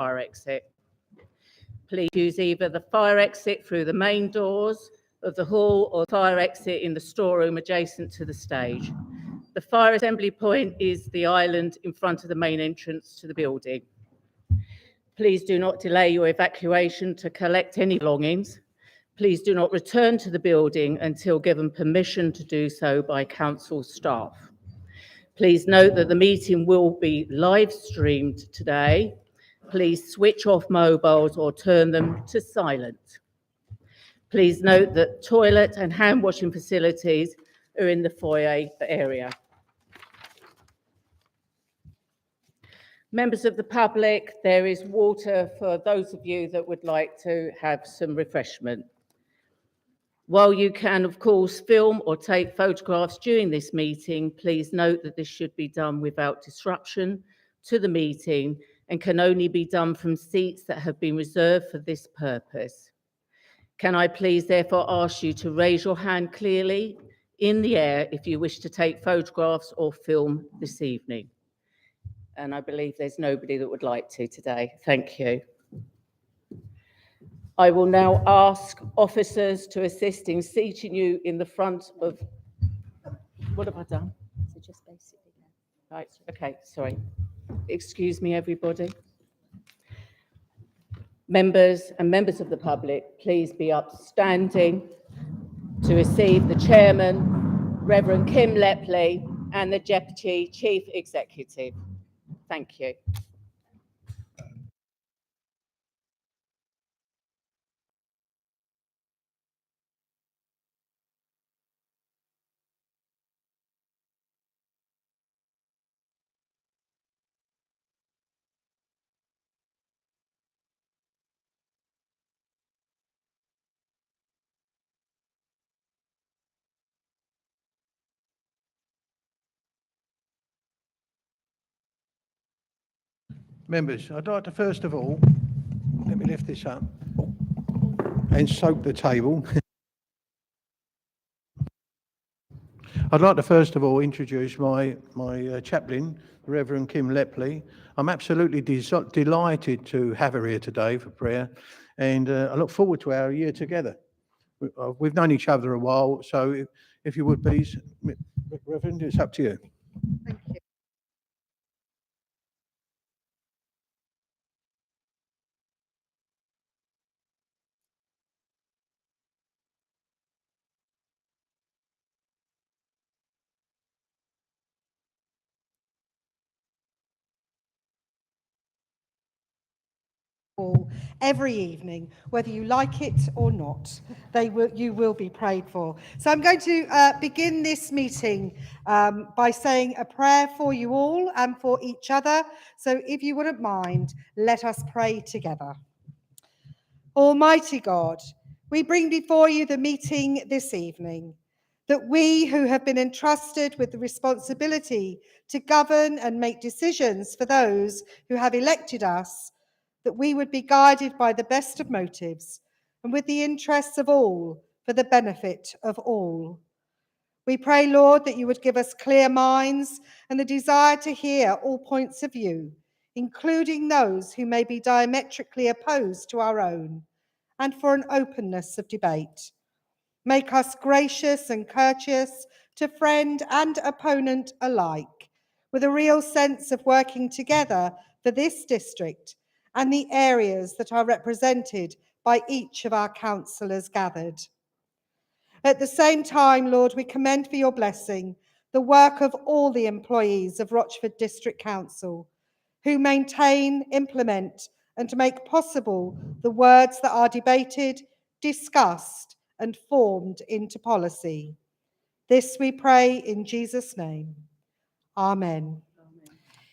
fire exit. Please use either the fire exit through the main doors of the hall or the fire exit in the storeroom adjacent to the stage. The fire assembly point is the island in front of the main entrance to the building. Please do not delay your evacuation to collect any belongings. Please do not return to the building until given permission to do so by council staff. Please note that the meeting will be live streamed today. Please switch off mobiles or turn them to silent. Please note that toilet and hand washing facilities are in the foyer area. Members of the public, there is water for those of you that would like to have some refreshment. While you can, of course, film or take photographs during this meeting, please note that this should be done without disruption to the meeting and can only be done from seats that have been reserved for this purpose. Can I please therefore ask you to raise your hand clearly in the air if you wish to take photographs or film this evening? And I believe there's nobody that would like to today. Thank you. I will now ask officers to assist in seating you in the front of... What have I done? So just basically. Right, okay, sorry. Excuse me, everybody. Members and members of the public, please be upstanding to receive the chairman, Reverend Kim Lepley, and the Deputy Chief Executive. Thank you. Members, I'd like to first of all, let me lift this up and soak the table. I'd like to first of all introduce my chaplain, Reverend Kim Lepley. I'm absolutely delighted to have her here today for prayer, and I look forward to our year together. We've known each other a while, so if you would please, Reverend, it's up to you. Thank you. Every evening, whether you like it or not, you will be prayed for. So I'm going to begin this meeting by saying a prayer for you all and for each other. So if you wouldn't mind, let us pray together. Almighty God, we bring before you the meeting this evening, that we who have been entrusted with the responsibility to govern and make decisions for those who have elected us, that we would be guided by the best of motives and with the interests of all for the benefit of all. We pray, Lord, that you would give us clear minds and the desire to hear all points of view, including those who may be diametrically opposed to our own, and for an openness of debate. Make us gracious and courteous to friend and opponent alike, with a real sense of working together for this district and the areas that are represented by each of our councillors gathered. At the same time, Lord, we commend for your blessing the work of all the employees of Rochford District Council, who maintain, implement, and make possible the words that are debated, discussed, and formed into policy. This we pray in Jesus' name. Amen.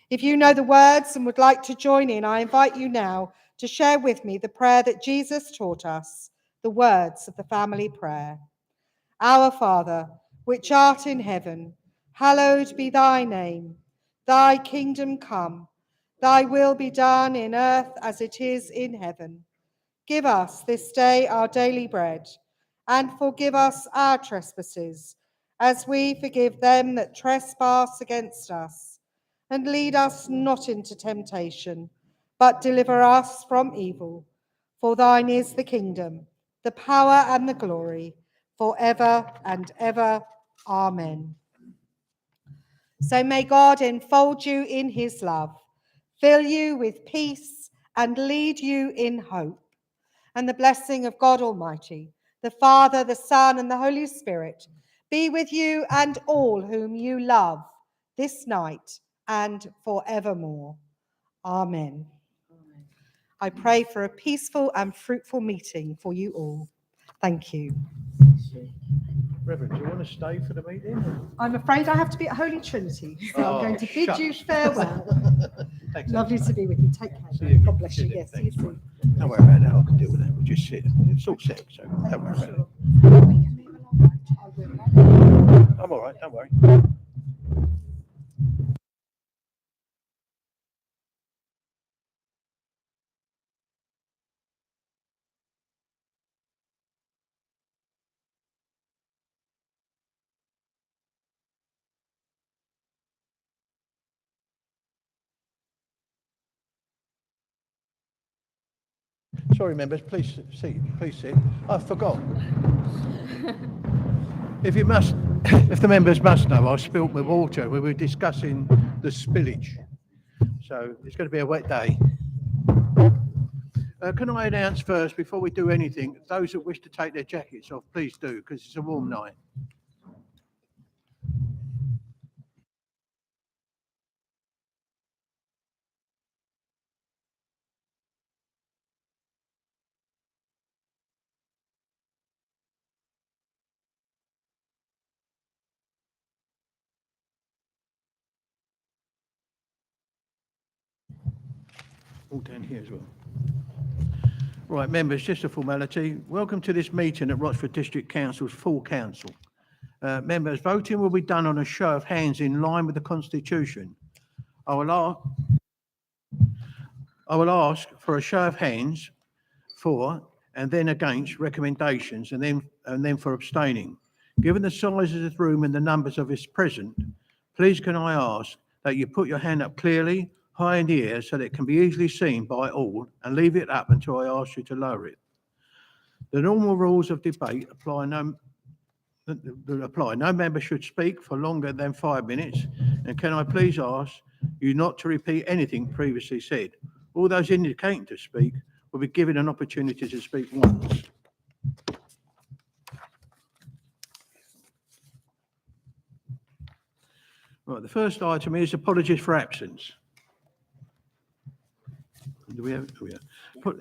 If you know the words and would like to join in, I invite you now to share with me the prayer that Jesus taught us, the words of the family prayer. Our Father, which art in heaven, hallowed be thy name. Thy kingdom come, thy will be done in earth as it is in heaven. Give us this day our daily bread, and forgive us our trespasses, as we forgive them that trespass against us. And lead us not into temptation, but deliver us from evil. For thine is the kingdom, the power and the glory, forever and ever. Amen. So may God enfold you in his love, fill you with peace, and lead you in hope. And the blessing of God Almighty, the Father, the Son, and the Holy Spirit be with you and all whom you love this night and forevermore. Amen. I pray for a peaceful and fruitful meeting for you all. Thank you. Reverend, do you want to stay for the meeting? I'm afraid I have to be at Holy Trinity, so I'm going to bid you shucks. farewell. Thanks. Lovely to be with you. Take See care. you. God bless you. Sit there. Yes, see you Thanks. soon. Don't worry about that. I can deal with that. We'll just sit. It's all set, so don't worry about it. I'm all right. Don't worry. Sorry, members, please sit. I forgot. If the members must know, I spilt my water. We were discussing the spillage. So it's going to be a wet day. Can I announce first, before we do anything, those that wish to take their jackets off, please do, because it's a warm night. All down here as well. Right, members, just a formality. Welcome to this meeting at Rochford District Council's full council. Members, voting will be done on a show of hands in line with the Constitution. I will ask for a show of hands for and then against recommendations and then for abstaining. Given the size of this room and the numbers of us present, please can I ask that you put your hand up clearly, high in the air, so that it can be easily seen by all, and leave it up until I ask you to lower it. The normal rules of debate apply. No member should speak for longer than 5 minutes. And can I please ask you not to repeat anything previously said? All those indicating to speak will be given an opportunity to speak once. Right, the first item is apologies for absence. Do we have?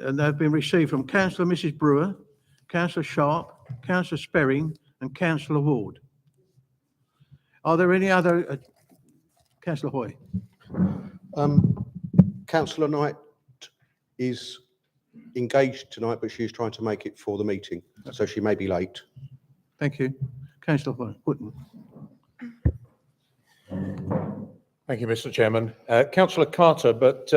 And they've been received from Councillor Mrs. Brewer, Councillor Sharp, Councillor Sperring, and Councillor Ward. Are there any other? Councillor Hoy. Councillor Knight is engaged tonight, but she's trying to make it for the meeting, so she may be late. Thank you. Councillor Hoy. Wootton. Thank you, Mr. Chairman. Councillor Carter, but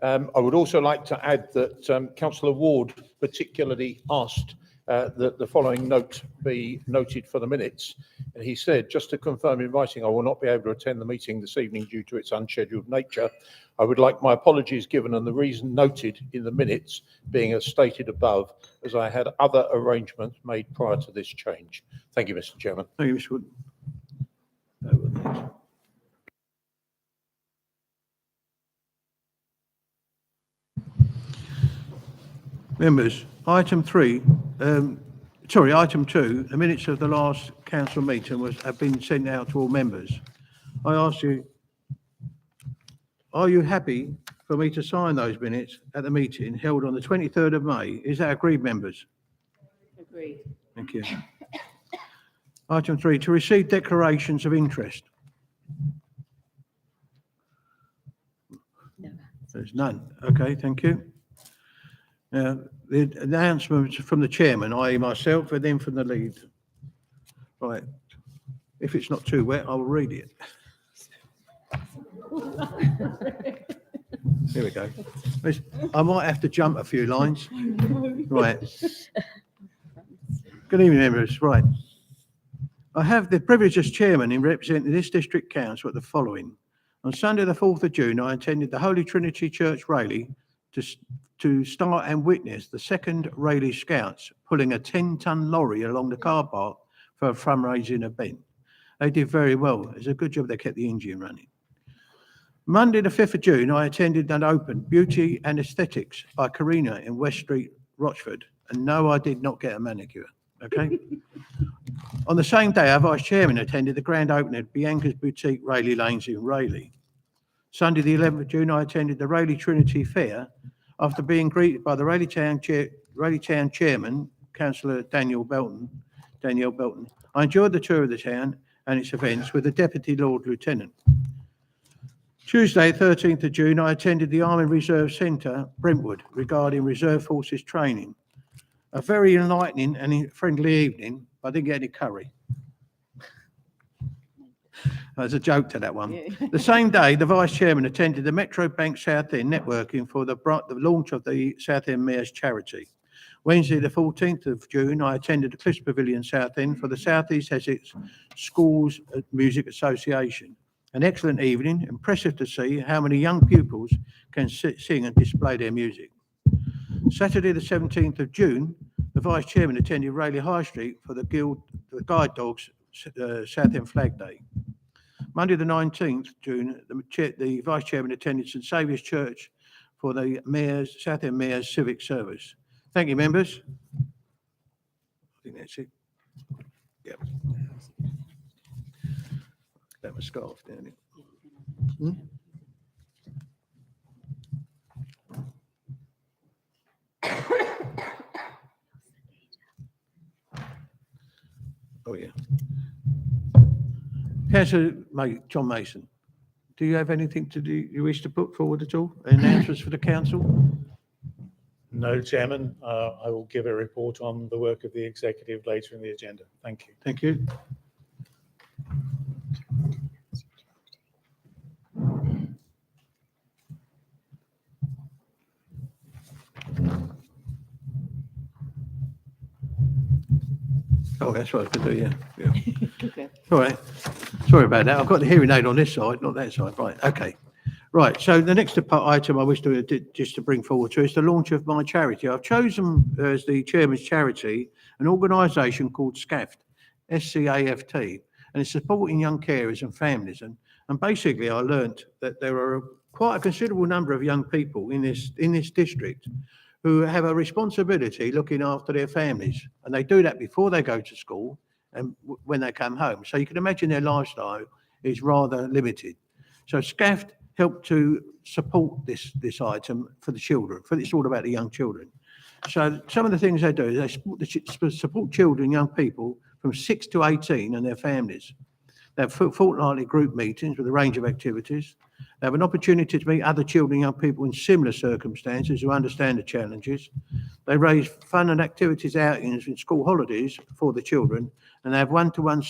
I would also like to add that Councillor Ward particularly asked that the following note be noted for the minutes. And he said, just to confirm in writing, I will not be able to attend the meeting this evening due to its unscheduled nature. I would like my apologies given and the reason noted in the minutes being as stated above, as I had other arrangements made prior to this change. Thank you, Mr. Chairman. Thank you, Mr. Wootton. Members, item 2, the minutes of the last council meeting have been sent out to all members. I ask you, are you happy for me to sign those minutes at the meeting held on the 23rd of May? Is that agreed, members? Agreed. Thank you. Item 3, to receive declarations of interest. No. There's none. Okay, thank you. The announcements from the chairman, i.e. myself, and then from the lead. Right. If it's not too wet, I will read it. Here we go. I might have to jump a few lines. Right. Good evening, members. Right. I have the privilege as chairman in representing this district council at the following. On Sunday, the 4th of June, I attended the Holy Trinity Church Rayleigh to start and witness the second Rayleigh Scouts pulling a 10-ton lorry along the car park for a fundraising event. They did very well. It's a good job they kept the engine running. Monday, the 5th of June, I attended and opened Beauty and Aesthetics by Karina in West Street, Rochford. And no, I did not get a manicure, okay? On the same day, our Vice Chairman attended the grand opening of Bianca's Boutique, Rayleigh Lanes in Rayleigh. Sunday, the 11th of June, I attended the Rayleigh Trinity Fair after being greeted by the Rayleigh Town Chairman, Councillor Danielle Belton. I enjoyed the tour of the town and its events with the Deputy Lord Lieutenant. Tuesday, 13th of June, I attended the Army Reserve Centre, Brentwood, regarding Reserve Forces training. A very enlightening and friendly evening. I didn't get any curry. There's a joke to that one. Yeah. The same day, the Vice Chairman attended the Metro Bank South End networking for the launch of the South End Mayor's Charity. Wednesday, the 14th of June, I attended the Cliffs Pavilion South End for the South East Essex Schools Music Association. An excellent evening, impressive to see how many young pupils can sing and display their music. Saturday, the 17th of June, the Vice Chairman attended Rayleigh High Street for the Guide Dogs South End Flag Day. Monday, the 19th of June, the Vice Chairman attended St Saviour's Church for the South End Mayor's Civic Service. Thank you, members. I think that's it. Yep. That was scarf down it. Oh, yeah. Councillor John Mason, do you have anything you wish to put forward at all? Announcements for the council? No, Chairman. I will give a report on the work of the executive later in the agenda. Thank you. Thank you. Oh, that's what I could do, yeah. Okay. All right. Sorry about that. I've got the hearing aid on this side, not that side. Right, okay. Right, so the next item I wish to just to bring forward to is the launch of my charity. I've chosen as the chairman's charity an organisation called SCAFT, SCAFT, and it's supporting young carers and families. And basically, I learnt that there are quite a considerable number of young people in this district who have a responsibility looking after their families, and they do that before they go to school and when they come home. So you can imagine their lifestyle is rather limited. So SCAFT helped to support this item for the children. It's all about the young children. So some of the things they do is they support children, young people from 6 to 18 and their families. They have fortnightly group meetings with a range of activities. They have an opportunity to meet other children, young people in similar circumstances who understand the challenges. They raise fun and activities outings in school holidays for the children, and they have one-to-one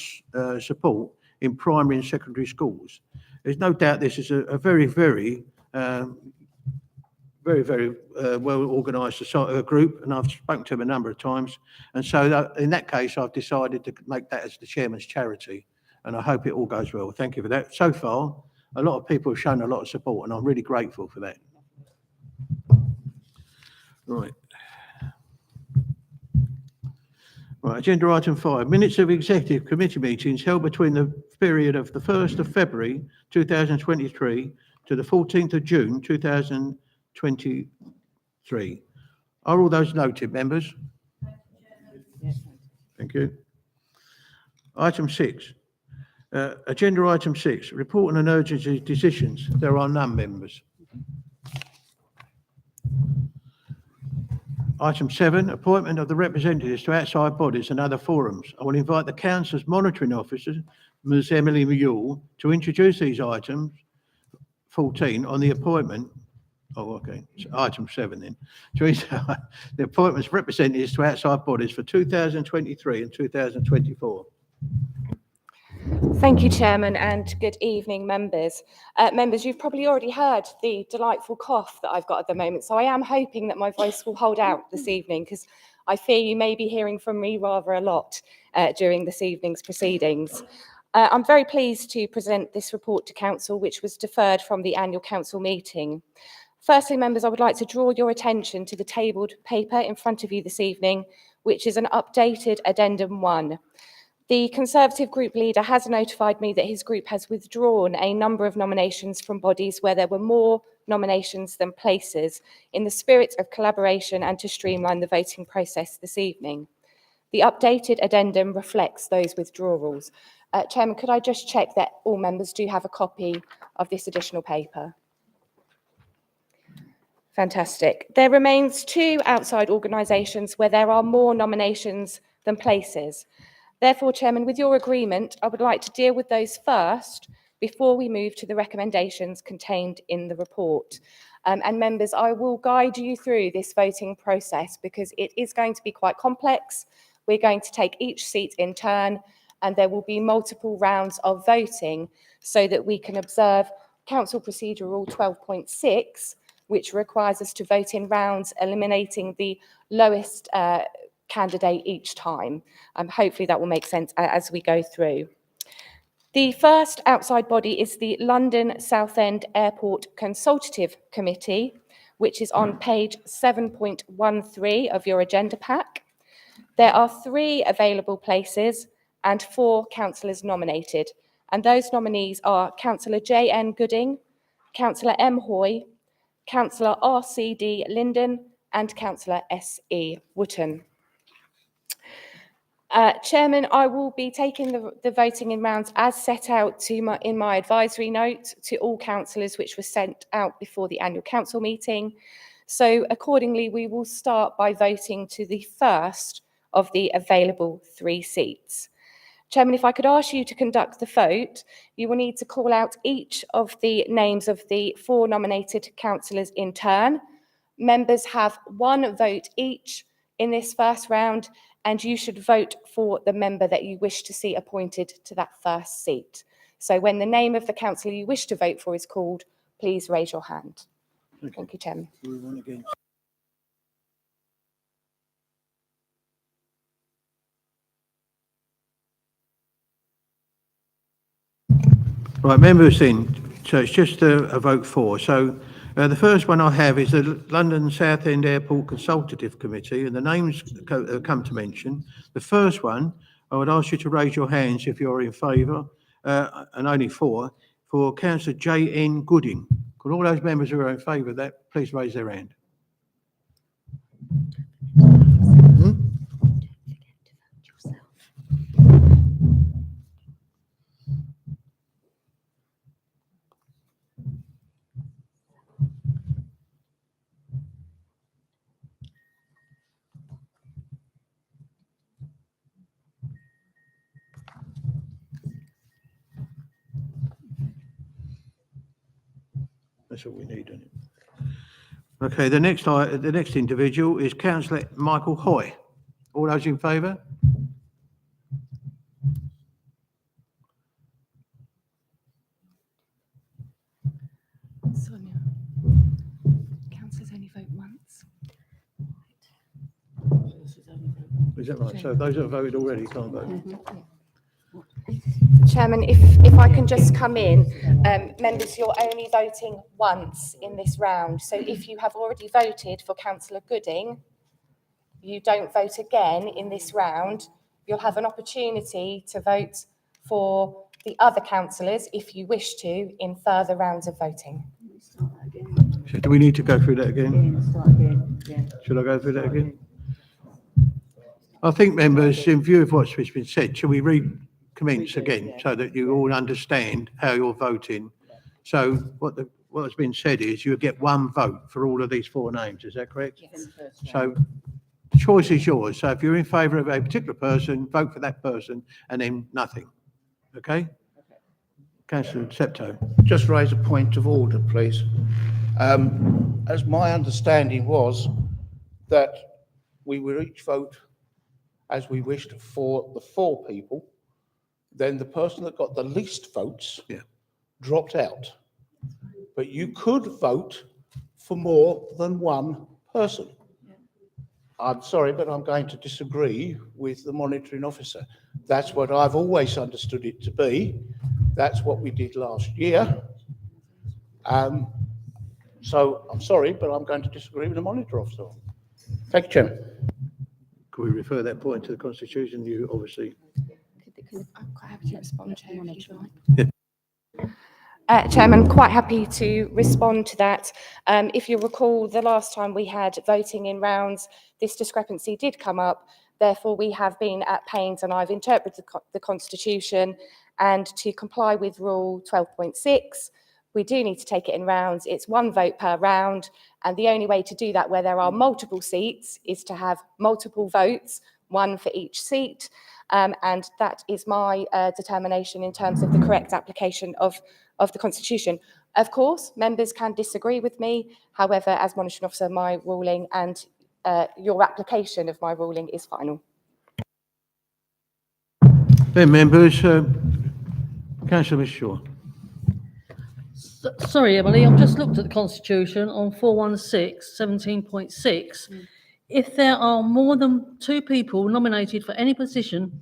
support in primary and secondary schools. There's no doubt this is a very well organised group, and I've spoken to them a number of times. And so in that case, I've decided to make that as the chairman's charity, and I hope it all goes well. Thank you for that. So far, a lot of people have shown a lot of support, and I'm really grateful for that. Right. Right, agenda item 5, minutes of executive committee meetings held between the period of the 1st of February 2023 to the 14th of June 2023. Are all those noted, members? Thank you. Item 6. Agenda item 6, report on urgency decisions. There are none, members. Item 7, appointment of the representatives to outside bodies and other forums. I will invite the council's monitoring officer, Ms Emily Mule, to introduce these items. 14 on the appointment. Oh, okay. So item 7 then. The appointments of representatives to outside bodies for 2023 and 2024. Thank you, Chairman, and good evening, members. Members, you've probably already heard the delightful cough that I've got at the moment, so I am hoping that my voice will hold out this evening, because I fear you may be hearing from me rather a lot during this evening's proceedings. I'm very pleased to present this report to Council, which was deferred from the annual Council meeting. Firstly, members, I would like to draw your attention to the tabled paper in front of you this evening, which is an updated Addendum 1. The Conservative group leader has notified me that his group has withdrawn a number of nominations from bodies where there were more nominations than places, in the spirit of collaboration and to streamline the voting process this evening. The updated addendum reflects those withdrawals. Chairman, could I just check that all members do have a copy of this additional paper? Fantastic. There remains 2 outside organisations where there are more nominations than places. Therefore, Chairman, with your agreement, I would like to deal with those first before we move to the recommendations contained in the report. And members, I will guide you through this voting process because it is going to be quite complex. We're going to take each seat in turn and there will be multiple rounds of voting so that we can observe Council Procedure Rule 12.6, which requires us to vote in rounds, eliminating the lowest candidate each time. Hopefully that will make sense as we go through. The first outside body is the London Southend Airport Consultative Committee, which is on page 7.13 of your agenda pack. There are 3 available places and 4 councillors nominated, and those nominees are Councillor J.N. Gooding, Councillor M. Hoy, Councillor R.C.D. Linden and Councillor S.E. Wootton. Chairman, I will be taking the voting in rounds as set out in my advisory note to all councillors, which was sent out before the annual council meeting. So accordingly, we will start by voting to the first of the available 3 seats. Chairman, if I could ask you to conduct the vote, you will need to call out each of the names of the 4 nominated councillors in turn. Members have 1 vote each in this first round, and you should vote for the member that you wish to see appointed to that first seat. So when the name of the councillor you wish to vote for is called, please raise your hand. Okay. Thank you, Chairman. Right, members then, so it's just a vote for. So the first one I have is the London Southend Airport Consultative Committee, and the names come to mention. The first one, I would ask you to raise your hands if you're in favour, and only for Councillor J.N. Gooding. Could all those members who are in favour of that please raise their hand? That's all we need, isn't it? Okay, the next individual is Councillor Michael Hoy. All those in favour? Sonia, councillors only vote once. Is that right? So those that have voted already can't vote. Chairman, if I can just come in, members, you're only voting once in this round. So if you have already voted for Councillor Gooding, you don't vote again in this round. You'll have an opportunity to vote for the other councillors, if you wish to, in further rounds of voting. So do we need to go through that again? Should I go through that again? I think, members, in view of what's been said, shall we recommence again so that you all understand how you're voting? So what has been said is you get 1 vote for all of these 4 names. Is that correct? Yes. So the choice is yours. So if you're in favour of a particular person, vote for that person and then nothing. Okay? Councillor Septo. Just raise a point of order, please. As my understanding was that we would each vote as we wished for the 4 people, then the person that got the least votes dropped out. But you could vote for more than 1 person. I'm sorry, but I'm going to disagree with the monitoring officer. That's what I've always understood it to be. That's what we did last year. So I'm sorry, but I'm going to disagree with the monitor officer. Thank you, Chairman. Could we refer that point to the Constitution? You obviously. I'm quite happy to respond, Chair, if you'd like. Yeah. Chairman, quite happy to respond to that. If you recall, the last time we had voting in rounds, this discrepancy did come up. Therefore, we have been at pains, and I've interpreted the Constitution, and to comply with Rule 12.6, we do need to take it in rounds. It's one vote per round, and the only way to do that where there are multiple seats is to have multiple votes, one for each seat. And that is my determination in terms of the correct application of the Constitution. Of course, members can disagree with me. However, as monitoring officer, my ruling and your application of my ruling is final. Then members, Councillor Miss Shaw. Sorry, Emily, I've just looked at the Constitution on 416, 17.6. If there are more than 2 people nominated for any position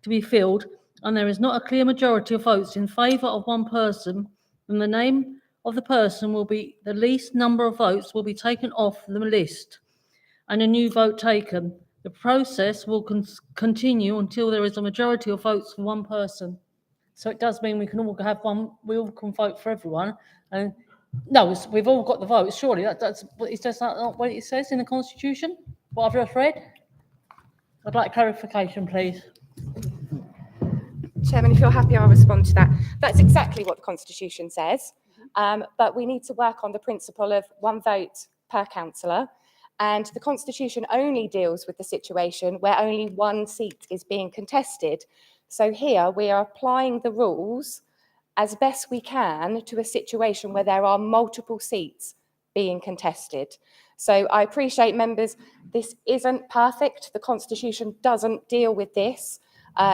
to be filled, and there is not a clear majority of votes in favour of one person, then the name of the person will be the least number of votes will be taken off the list and a new vote taken. The process will continue until there is a majority of votes for one person. So it does mean we can all have one, we all can vote for everyone. And no, we've all got the votes, surely. That's not what it says in the Constitution, what I've just read. I'd like clarification, please. Chairman, if you're happy, I'll respond to that. That's exactly what the Constitution says, but we need to work on the principle of one vote per councillor, and the Constitution only deals with the situation where only one seat is being contested. So here we are applying the rules as best we can to a situation where there are multiple seats being contested. So I appreciate members, this isn't perfect. The Constitution doesn't deal with this.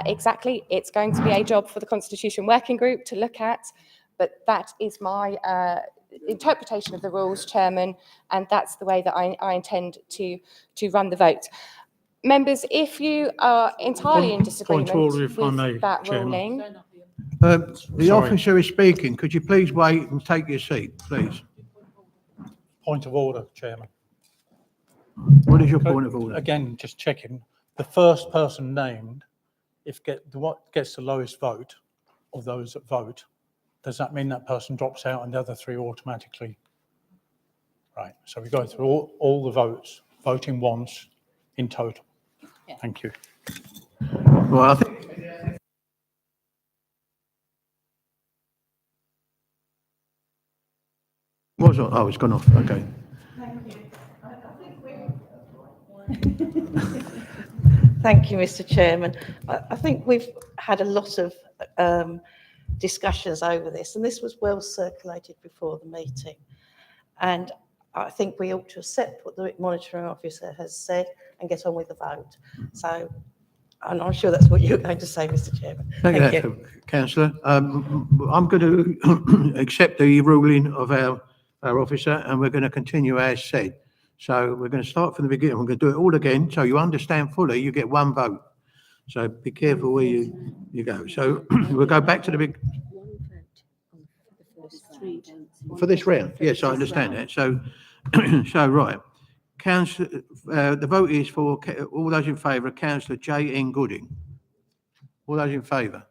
Exactly, it's going to be a job for the Constitution Working Group to look at, but that is my interpretation of the rules, Chairman, and that's the way that I intend to run the vote. Members, if you are entirely in disagreement Point of order, if I with may, that Chairman. ruling, The Sorry. officer is speaking. Could you please wait and take your seat, please? Point of order, Chairman. What is your point of order? Again, just checking, the first person named, if what gets the lowest vote of those that vote, does that mean that person drops out and the other 3 automatically? Right, so we go through all the votes, voting once in total. Thank you. Well, I think. Was it? Oh, it's gone off. Okay. Thank you, Mr. Chairman. I think we've had a lot of discussions over this, and this was well circulated before the meeting. And I think we ought to accept what the monitoring officer has said and get on with the vote. So, and I'm sure that's what you're going to say, Mr. Chairman. Thank you, Councillor. I'm going to accept the ruling of our officer, and we're going to continue as said. So we're going to start from the beginning. We're going to do it all again, so you understand fully. You get one vote. So be careful where you go. So we'll go back to the big. For this round, yes, I understand that. So, right, Councillor, the vote is for all those in favour of Councillor J.N. Gooding. All those in favour.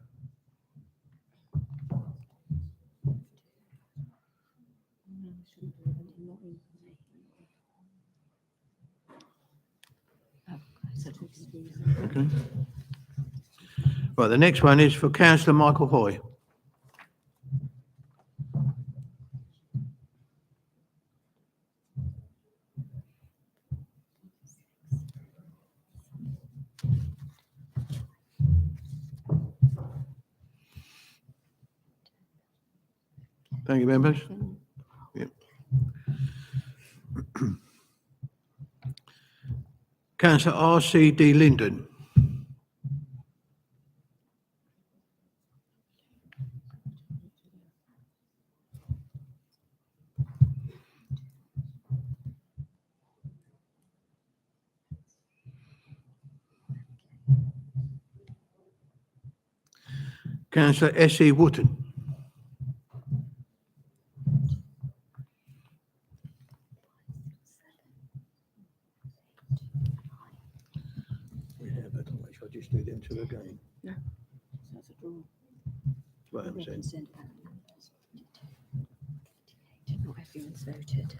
Okay. Right, the next one is for Councillor Michael Hoy. Thank you, members. Yep. Councillor R.C.D. Linden. Councillor S.E. Wotton. I just do them two again. No. Well, I'm saying. Not everyone's voted.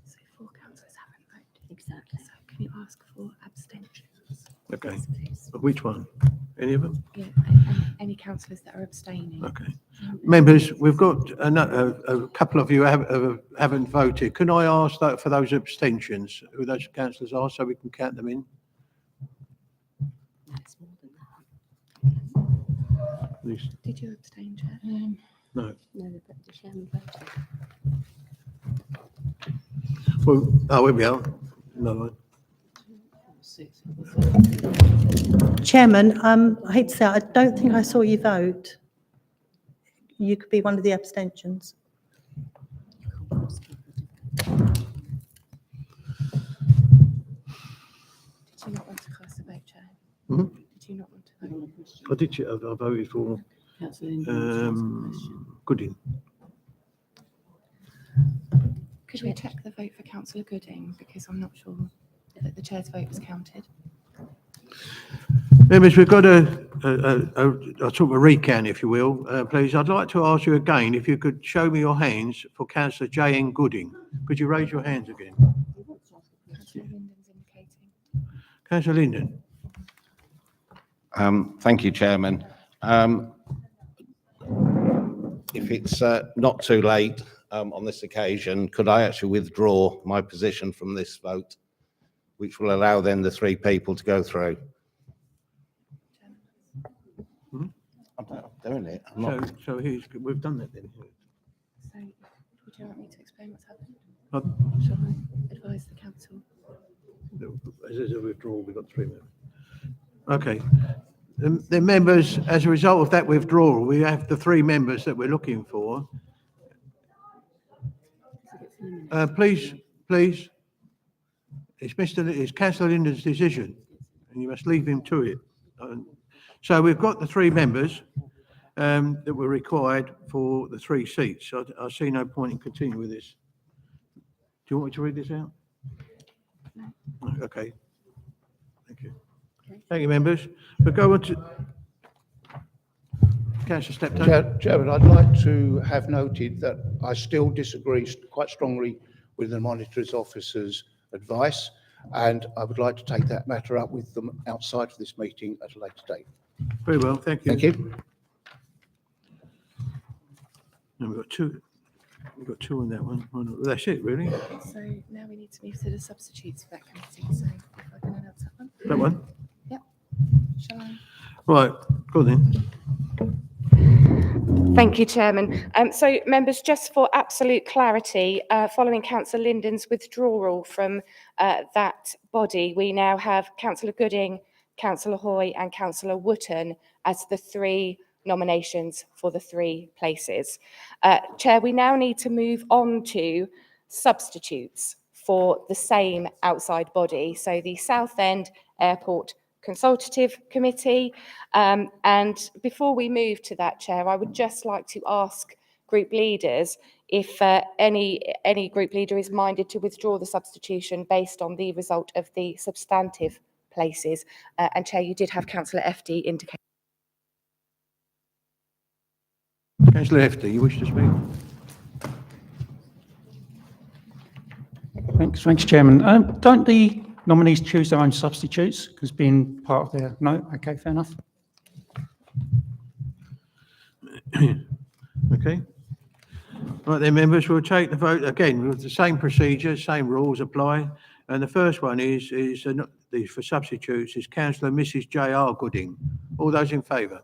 So 4 councillors haven't voted. Exactly. So can you ask for abstentions? Okay. Yes, please. Which one? Any of them? Yeah, any councillors that are abstaining. Okay. Members, we've got a couple of you haven't voted. Can I ask that for those abstentions, who those councillors are, so we can count them in? No, it's more than that. Please. Did you abstain, Chair? No. No, but the chairman voted. Well, oh, here we are. No one. Chairman, I hate to say, it, I don't think I saw you vote. You could be one of the abstentions. Did you not want to cast a vote, Chair? Mhm. Did you not want to vote? I did, I voted for Gooding. Could we check the vote for councillor Gooding, because I'm not sure that the chair's vote was counted. Members, we've got a sort of a recount, if you will, please. I'd like to ask you again, if you could show me your hands for councillor J.N. Gooding. Could you raise your hands again? Councillor Linden's indicating. Councillor Linden. Thank you, Chairman. If it's not too late on this occasion, could I actually withdraw my position from this vote, which will allow then the 3 people to go through? I'm doing it. I'm not. So we've done that then. So, would you like me to explain what's happened? Uh, Shall I advise the council? As a withdrawal, we've got 3 members. Okay. The members, as a result of that withdrawal, we have the 3 members that we're looking for. Please, it's Councillor Linden's decision, and you must leave him to it. So we've got the 3 members that were required for the 3 seats. I see no point in continuing with this. Do you want me to read this out? No. Okay. Thank you. Thank you, members. We'll go on to Councillor Steptoe. Chairman, I'd like to have noted that I still disagree quite strongly with the Monitor's Officer's advice, and I would like to take that matter up with them outside of this meeting at a later date. Very well, thank you. Thank you. And we've got 2. We've got 2 on that one. That's it, really. So now we need to move to the substitutes for that committee. So if I can announce that one. That one? Yep. Shall I? Right, go on then. Thank you, Chairman. So, members, just for absolute clarity, following Councillor Linden's withdrawal from that body, we now have Councillor Gooding, Councillor Hoy and Councillor Wootton as the 3 nominations for the 3 places. Chair, we now need to move on to substitutes for the same outside body. So the Southend Airport Consultative Committee. And before we move to that, Chair, I would just like to ask group leaders if any group leader is minded to withdraw the substitution based on the result of the substantive places. And Chair, you did have Councillor FD indicate. Councillor Hefty, you wish to speak? Thanks, Chairman. Don't the nominees choose their own substitutes because being part of their, no? Okay, fair enough. Okay. Right then, members, we'll take the vote again with the same procedure, same rules apply. And the first one is for substitutes is Councillor Mrs. J.R. Gooding. All those in favour?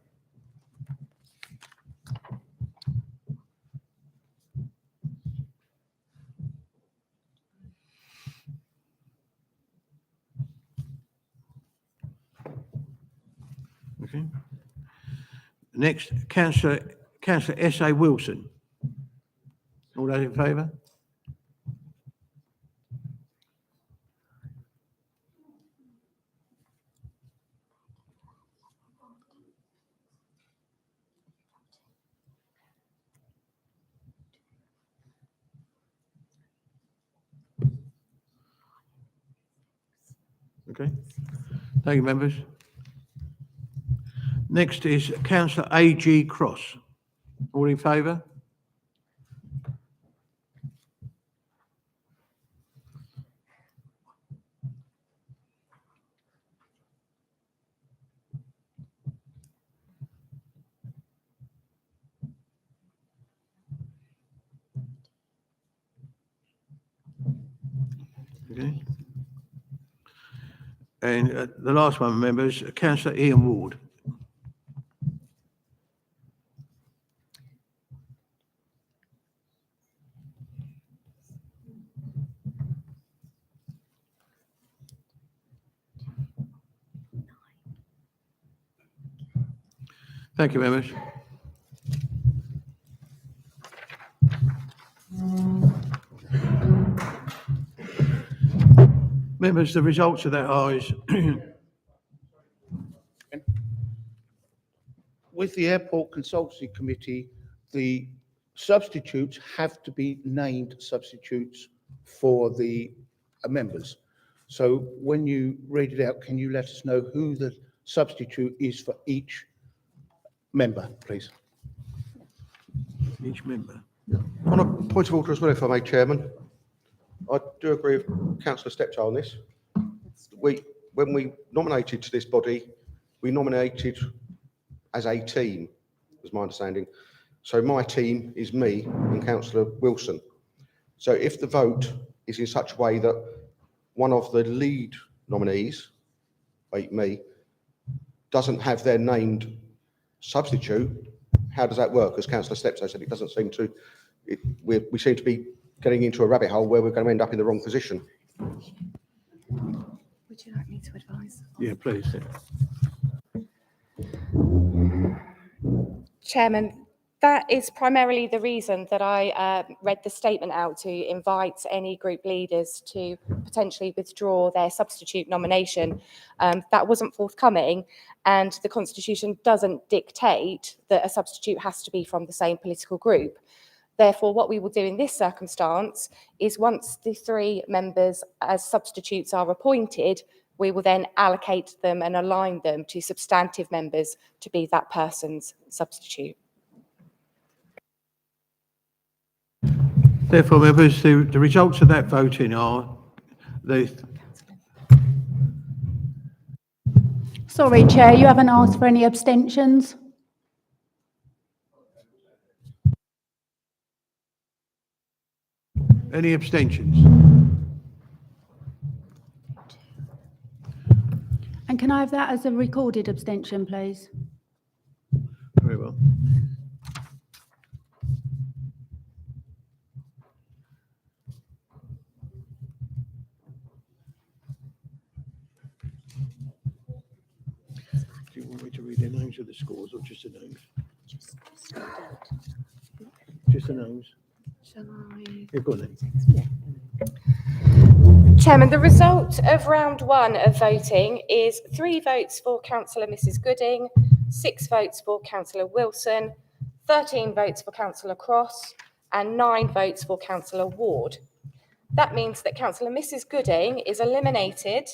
Okay. Next, Councillor S.A. Wilson. All those in favour? Okay. Thank you, members. Next is councillor A.G. Cross. All in favour? Okay. And the last one, members, councillor Ian Ward. Thank you, members. Members, the results of that are is With the Airport Consultancy Committee, the substitutes have to be named substitutes for the members. So when you read it out, can you let us know who the substitute is for each member, please? each member. On a point of order as well, if I may, Chairman, I do agree with councillor Stepchild on this. When we nominated to this body, we nominated as a team, was my understanding. So my team is me and councillor Wilson. So if the vote is in such a way that one of the lead nominees, like me, doesn't have their named substitute, how does that work? As councillor Stepchild said, it doesn't seem to, we seem to be getting into a rabbit hole where we're going to end up in the wrong position. Would you like me to advise? Yeah, please. Chairman, that is primarily the reason that I read the statement out to invite any group leaders to potentially withdraw their substitute nomination. That wasn't forthcoming, and the Constitution doesn't dictate that a substitute has to be from the same political group. Therefore, what we will do in this circumstance is once the 3 members as substitutes are appointed, we will then allocate them and align them to substantive members to be that person's substitute. Therefore, members, the results of that voting are Sorry, Chair, you haven't asked for any abstentions? any abstentions? And can I have that as a recorded abstention, please? Very well. Do you want me to read the names of the scores or just the names? Just the names? Shall I? Yeah, go on then. Chairman, the result of round 1 of voting is 3 votes for Councillor Mrs Gooding, 6 votes for Councillor Wilson, 13 votes for Councillor Cross, and 9 votes for Councillor Ward. That means that Councillor Mrs Gooding is eliminated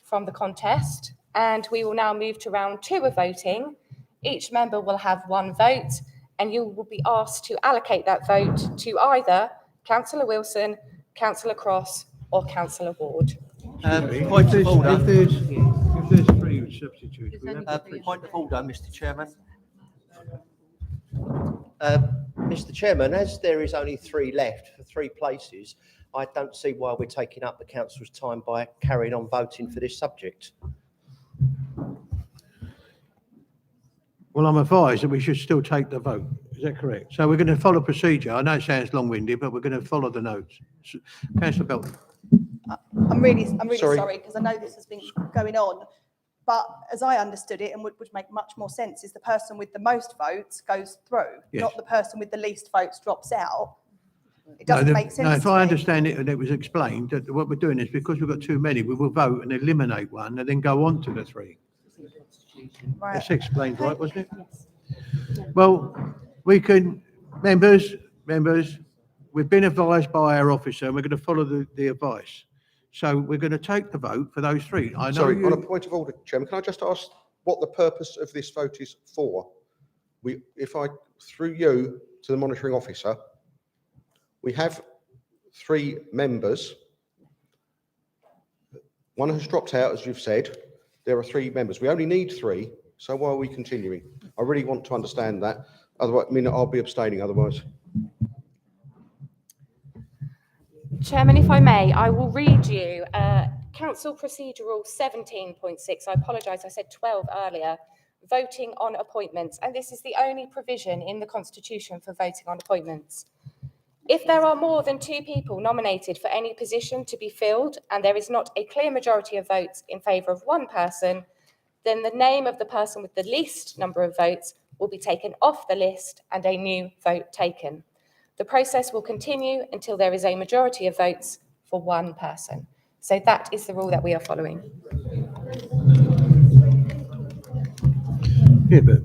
from the contest, and we will now move to round 2 of voting. Each member will have 1 vote, and you will be asked to allocate that vote to either Councillor Wilson, Councillor Cross, or Councillor Ward. Point of order. If there's 3 substitutes, we have Point of order, Mr. Chairman. Mr. Chairman, as there is only 3 left for 3 places, I don't see why we're taking up the councillor's time by carrying on voting for this subject. Well, I'm advised that we should still take the vote. Is that correct? So we're going to follow procedure. I know it sounds long-winded, but we're going to follow the notes. Councillor Belton. I'm really Sorry. sorry because I know this has been going on, but as I understood it and would make much more sense is the person with the most votes goes through, Yes. not the person with the least votes drops out. It doesn't make sense. No, if to I me. understand it and it was explained that what we're doing is because we've got too many, we will vote and eliminate one and then go on to the 3. Right. That's explained right, wasn't it? Well, we can, members, we've been advised by our officer and we're going to follow the advice. So we're going to take the vote for those three. I know Sorry, on a you, point of order, Chairman, can I just ask what the purpose of this vote is for? If I, through you to the monitoring officer, we have 3 members. One has dropped out, as you've said. There are 3 members. We only need 3, so why are we continuing? I really want to understand that. Otherwise, I mean, I'll be abstaining otherwise. Chairman, if I may, I will read you Council Procedural 17.6. I apologise, I said 12 earlier. Voting on appointments, and this is the only provision in the Constitution for voting on appointments. If there are more than 2 people nominated for any position to be filled and there is not a clear majority of votes in favour of one person, then the name of the person with the least number of votes will be taken off the list and a new vote taken. The process will continue until there is a majority of votes for one person. So that is the rule that we are following. yeah, but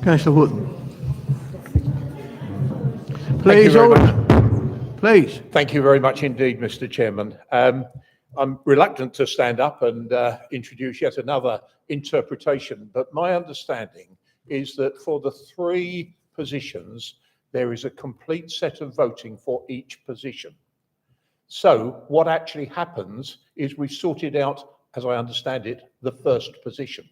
Councillor Wootton. Please, very much. order. Please. Thank you very much indeed, Mr. Chairman. I'm reluctant to stand up and introduce yet another interpretation, but my understanding is that for the 3 positions, there is a complete set of voting for each position. So what actually happens is we've sorted out, as I understand it, the first position.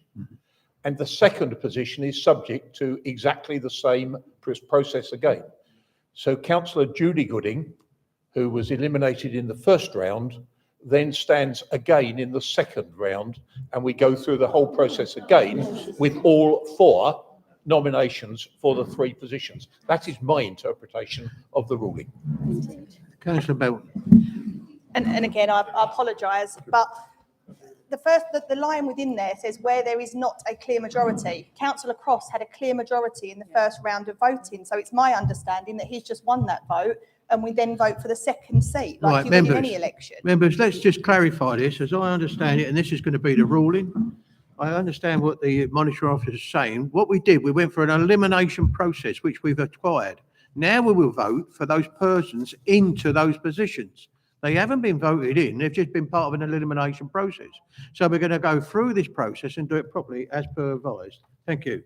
And the second position is subject to exactly the same process again. So Councillor Judy Gooding, who was eliminated in the first round, then stands again in the second round, and we go through the whole process again with all 4 nominations for the 3 positions. That is my interpretation of the ruling. Councillor Belton. And again, I apologise, but the line within there says where there is not a clear majority. Councillor Cross had a clear majority in the first round of voting, so it's my understanding that he's just won that vote, and we then vote for the second seat, like you would in any election. Members, let's just clarify this, as I understand it, and this is going to be the ruling. I understand what the monitoring officer is saying. What we did, we went for an elimination process, which we've acquired. Now we will vote for those persons into those positions. They haven't been voted in, they've just been part of an elimination process. So we're going to go through this process and do it properly as per advised. Thank you.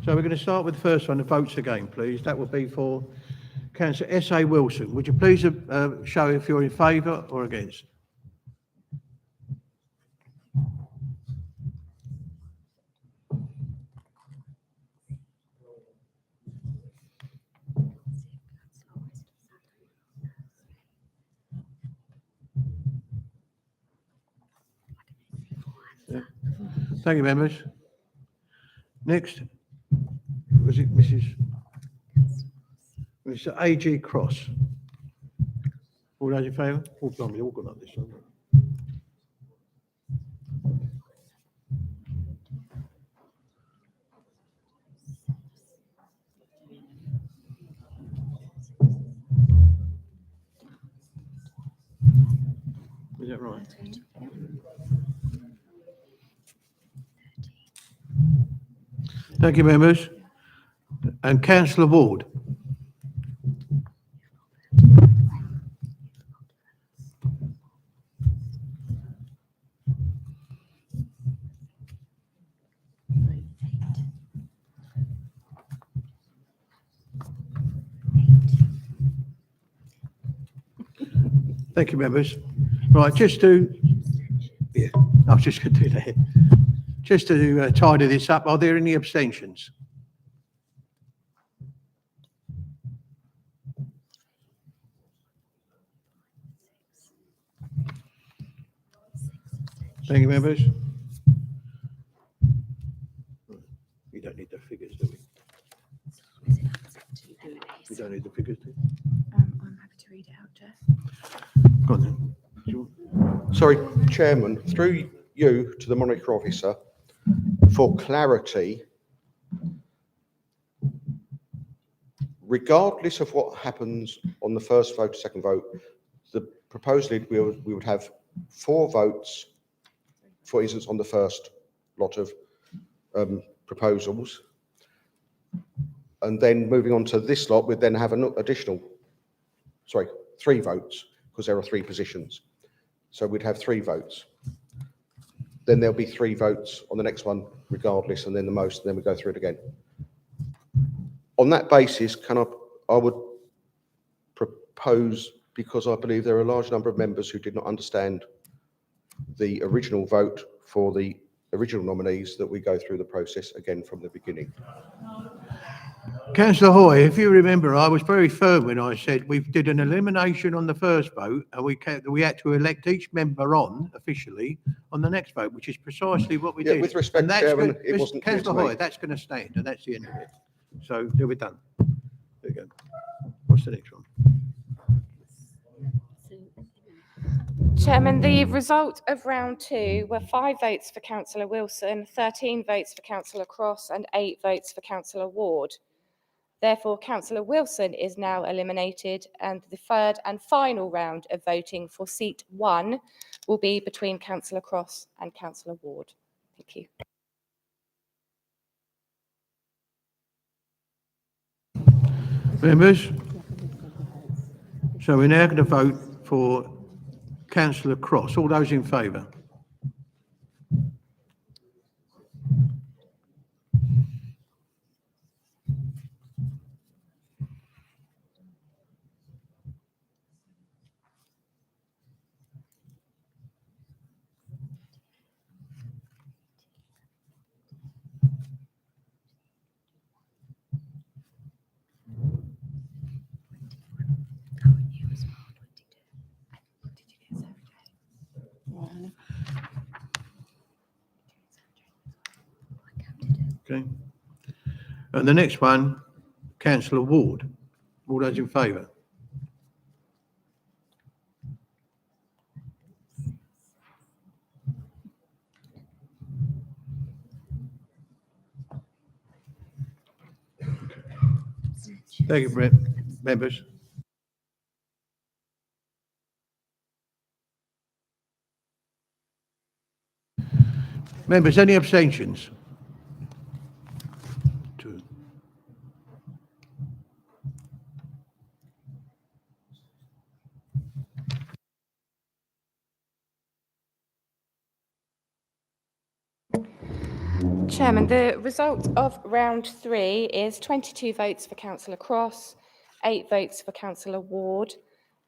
So we're going to start with the first one, the votes again, please. That will be for Councillor S.A. Wilson. Would you please show if you're in favour or against? Thank you, members. Next, was it Mrs. A.G. Cross? All those in favour? Oh, blimey, all gone up this one. Is that right? Thank you, members. And Councillor Ward. Thank you, members. Right, just to, yeah, I was just going to do that. Just to tidy this up, are there any abstentions? Thank you, members. We don't need the figures, do we? We don't need the figures, do we? I'm happy to read it out, Jeff. Go on then. Sorry, Chairman, through you to the monitoring officer, for clarity, regardless of what happens on the first vote, second vote, the Proposally, we would have 4 votes, for instance, on the first lot of proposals. And then moving on to this lot, we'd then have an additional, 3 votes, because there are 3 positions. So we'd have 3 votes. Then there'll be 3 votes on the next one regardless, and then the most, and then we go through it again. On that basis, I would propose, because I believe there are a large number of members who did not understand the original vote for the original nominees, that we go through the process again from the beginning. Councillor Hoy, if you remember, I was very firm when I said we did an elimination on the first vote and we had to elect each member on officially on the next vote, which is precisely what we did. With respect, And that's Chairman, good- it wasn't clear to Councillor me. Hoy, that's going to stand, and that's the end of it. So they'll be done. There we go. What's the next one? Chairman, the result of round 2 were 5 votes for Councillor Wilson, 13 votes for Councillor Cross and 8 votes for Councillor Ward. Therefore, Councillor Wilson is now eliminated, and the third and final round of voting for seat 1 will be between Councillor Cross and Councillor Ward. Thank you. Members? So we're now going to vote for Councillor Cross. All those in favour? Okay. And the next one, Councillor Ward. All those in favour? Thank you, Brett. Members? Members, any abstentions? 2. Chairman, the result of round 3 is 22 votes for Councillor Cross, 8 votes for Councillor Ward.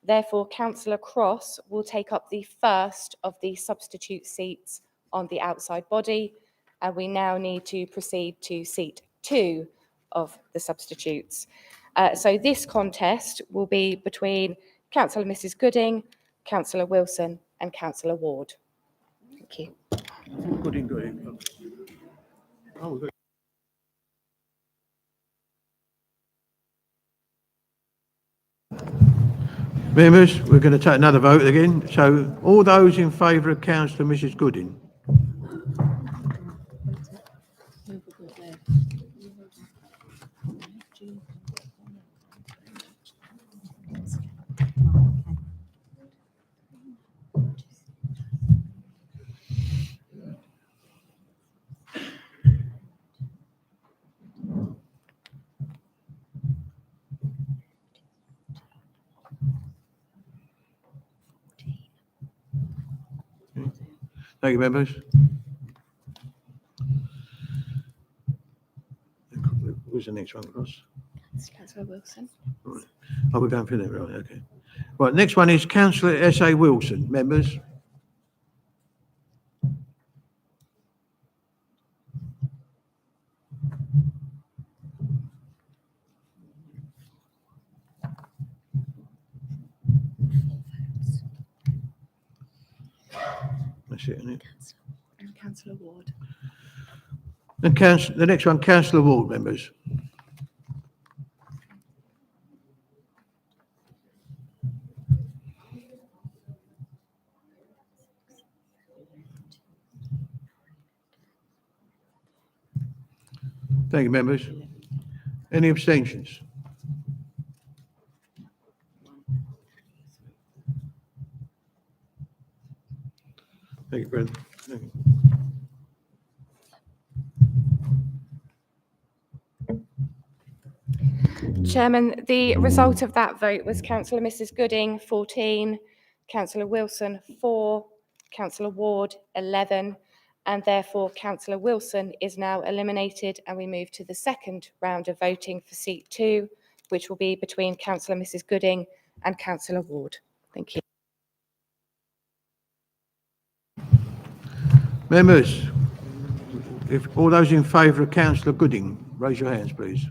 Therefore, Councillor Cross will take up the first of the substitute seats on the outside body, and we now need to proceed to seat 2 of the substitutes. So this contest will be between Councillor Mrs Gooding, Councillor Wilson and Councillor Ward. Thank you. Gooding. Oh, good. Members, we're going to take another vote again. So all those in favour of Councillor Mrs Gooding? Thank you, members. Who's the next one, Ross? Councillor Wilson. Right. Oh, we're going through that, right, okay. Right, next one is Councillor S.A. Wilson. Members? That's it, isn't it? And Councillor Ward. And the next one, Councillor Ward, members. Thank you, members. Any abstentions? Thank you, Brendan. Thank you. Chairman, the result of that vote was Councillor Mrs Gooding 14, Councillor Wilson 4, Councillor Ward 11, and therefore Councillor Wilson is now eliminated, and we move to the second round of voting for seat 2, which will be between Councillor Mrs Gooding and Councillor Ward. Thank you. Members, if all those in favour of Councillor Gooding, raise your hands, please.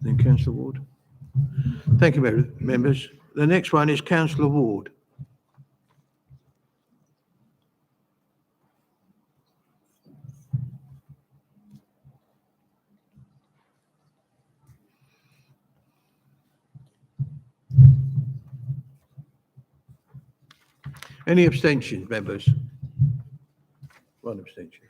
Then Councillor Ward. Thank you, members. The next one is Councillor Ward. Any abstentions, members? One abstention.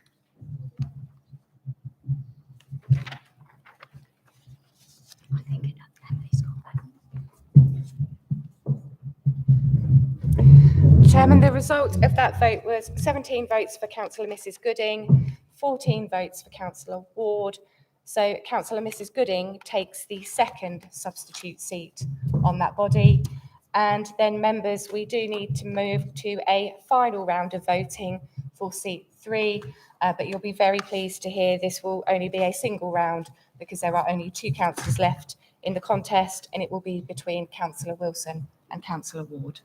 Chairman, the result of that vote was 17 votes for Councillor Mrs Gooding, 14 votes for Councillor Ward. So Councillor Mrs Gooding takes the second substitute seat on that body. And then, members, we do need to move to a final round of voting for seat 3. But you'll be very pleased to hear this will only be a single round because there are only 2 councillors left in the contest, and it will be between Councillor Wilson and Councillor Ward.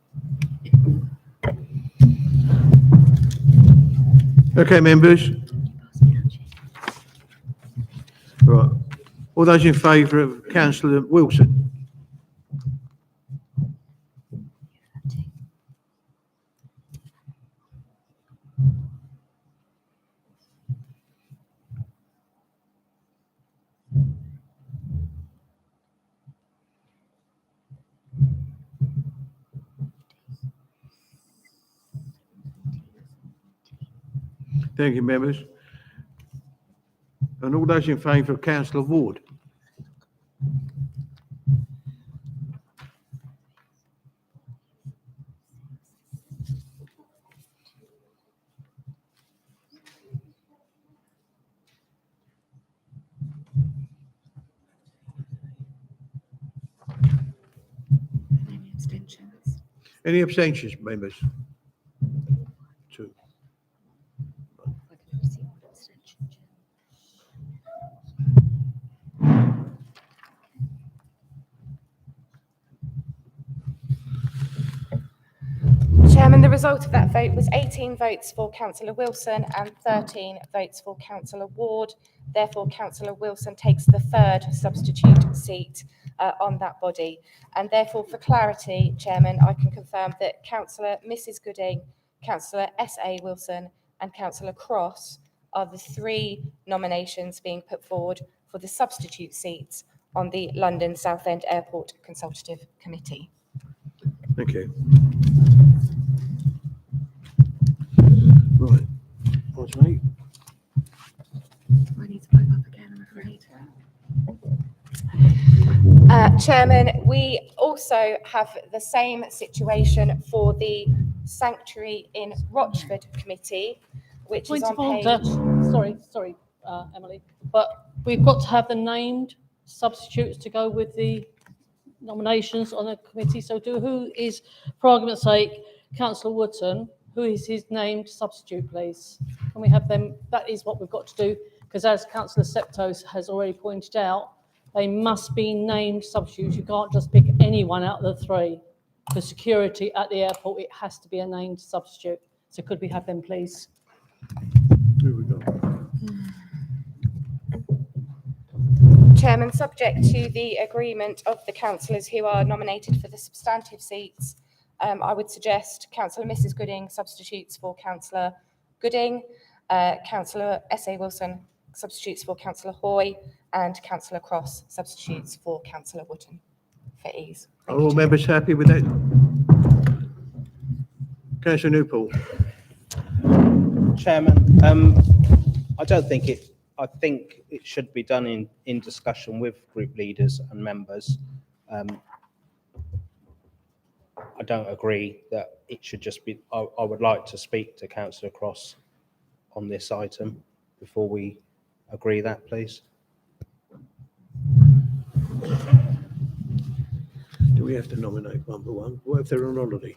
Okay, members. Right. All those in favour of Councillor Wilson? Thank you, members. And all those in favour of Councillor Ward? Any abstentions, members? 2. Chairman, the result of that vote was 18 votes for Councillor Wilson and 13 votes for Councillor Ward. Therefore, Councillor Wilson takes the third substitute seat on that body. And therefore, for clarity, Chairman, I can confirm that Councillor Mrs Gooding, Councillor S.A. Wilson and Councillor Cross are the 3 nominations being put forward for the substitute seats on the London Southend Airport Consultative Committee. Thank you. Right. What's me? I need to pipe up again, I'm afraid. Chairman, we also have the same situation for the Sanctuary in Rochford Committee, which Point is of on order. page... Sorry, Emily, but we've got to have the named substitutes to go with the nominations on the committee. So who is, for argument's sake, Councillor Wootton, who is his named substitute, please? Can we have them? That is what we've got to do, because as Councillor Septos has already pointed out, they must be named substitutes. You can't just pick anyone out of the 3. For security at the airport, it has to be a named substitute. So could we have them, please? Here we go. Chairman, subject to the agreement of the councillors who are nominated for the substantive seats, I would suggest Councillor Mrs Gooding substitutes for Councillor Gooding, Councillor S.A. Wilson substitutes for Councillor Hoy, and Councillor Cross substitutes for Councillor Wootton. for ease. Are all members happy with that? Councillor Newport. Chairman, I don't think it, I think it should be done in discussion with group leaders and members. I don't agree that it should just be, I would like to speak to Councillor Cross on this item before we agree that, please. Do we have to nominate one by one? What if they're on holiday?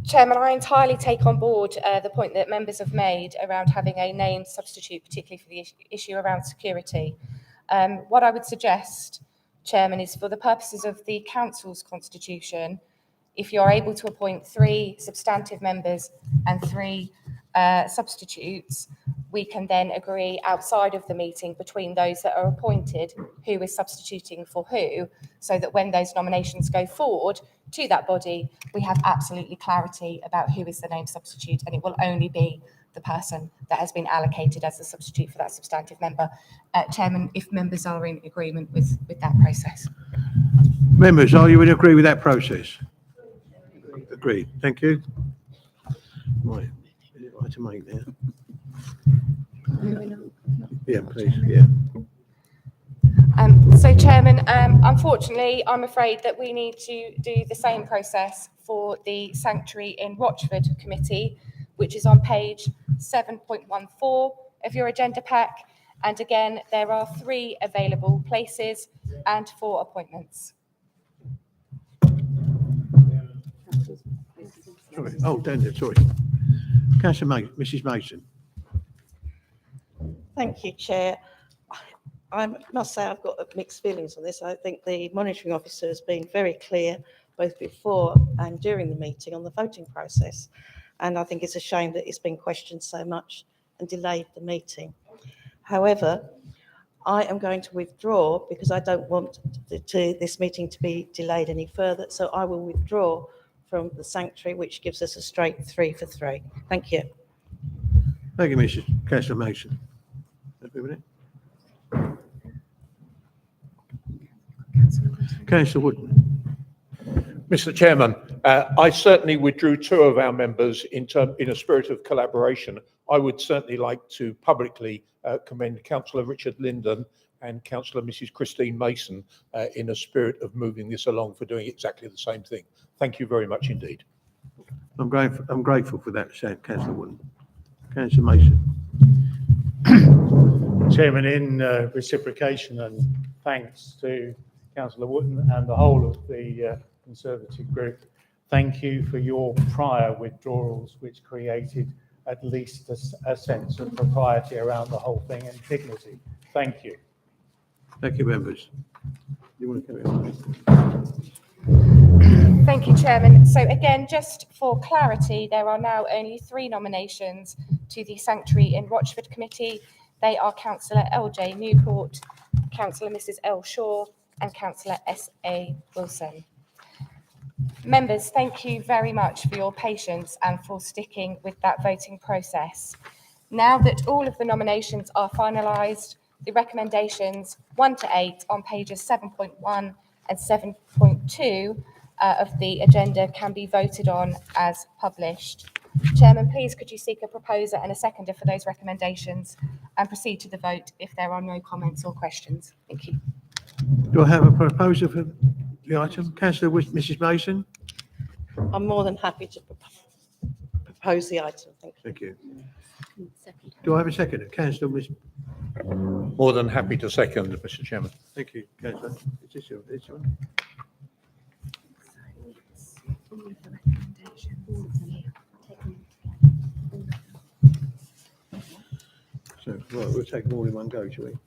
Chairman, I entirely take on board the point that members have made around having a named substitute, particularly for the issue around security. What I would suggest, Chairman, is for the purposes of the council's constitution, if you're able to appoint 3 substantive members and 3 substitutes, we can then agree outside of the meeting between those that are appointed who is substituting for who, so that when those nominations go forward to that body, we have absolutely clarity about who is the named substitute, and it will only be the person that has been allocated as the substitute for that substantive member. Chairman, if members are in agreement with that process. Members, are you in agree with that process? Agreed. Thank you. Right. Item 8 there. Yeah, please. Yeah. So, Chairman, unfortunately, I'm afraid that we need to do the same process for the Sanctuary in Rochford Committee, which is on page 7.14 of your agenda pack. And again, there are 3 available places and 4 appointments. Sorry. Oh, down there, sorry. Councillor Mrs. Mason. Thank you, Chair. I must say I've got mixed feelings on this. I think the monitoring officer has been very clear both before and during the meeting on the voting process. And I think it's a shame that it's been questioned so much and delayed the meeting. However, I am going to withdraw because I don't want this meeting to be delayed any further. So I will withdraw from the Sanctuary, which gives us a straight 3 for 3. Thank you. Thank you, Councillor Mason. Happy with it? Councillor Woodman. Mr. Chairman, I certainly withdrew 2 of our members in a spirit of collaboration. I would certainly like to publicly commend Councillor Richard Linden and Councillor Mrs. Christine Mason in a spirit of moving this along for doing exactly the same thing. Thank you very much indeed. I'm grateful for that, Councillor Woodman. Councillor Mason. Chairman, in reciprocation and thanks to Councillor Wootton and the whole of the Conservative group, thank you for your prior withdrawals, which created at least a sense of propriety around the whole thing and dignity. Thank you. Thank you, members. You want to carry on? Thank you, Chairman. So again, just for clarity, there are now only 3 nominations to the Sanctuary in Rochford Committee. They are Councillor L.J. Newport, Councillor Mrs. L. Shaw, and Councillor S.A. Wilson. Members, thank you very much for your patience and for sticking with that voting process. Now that all of the nominations are finalised, the recommendations 1 to 8 on pages 7.1 and 7.2 of the agenda can be voted on as published. Chairman, please could you seek a proposer and a seconder for those recommendations and proceed to the vote if there are no comments or questions. Thank you. Do I have a proposer for the item? Councillor Mrs. Mason? I'm more than happy to propose the item. Thank you. Thank you. Do I have a seconder? Councillor More than happy to second, Mr. Chairman. Thank you, Councillor. Is this one? So, right, we'll take them all in one go, shall we?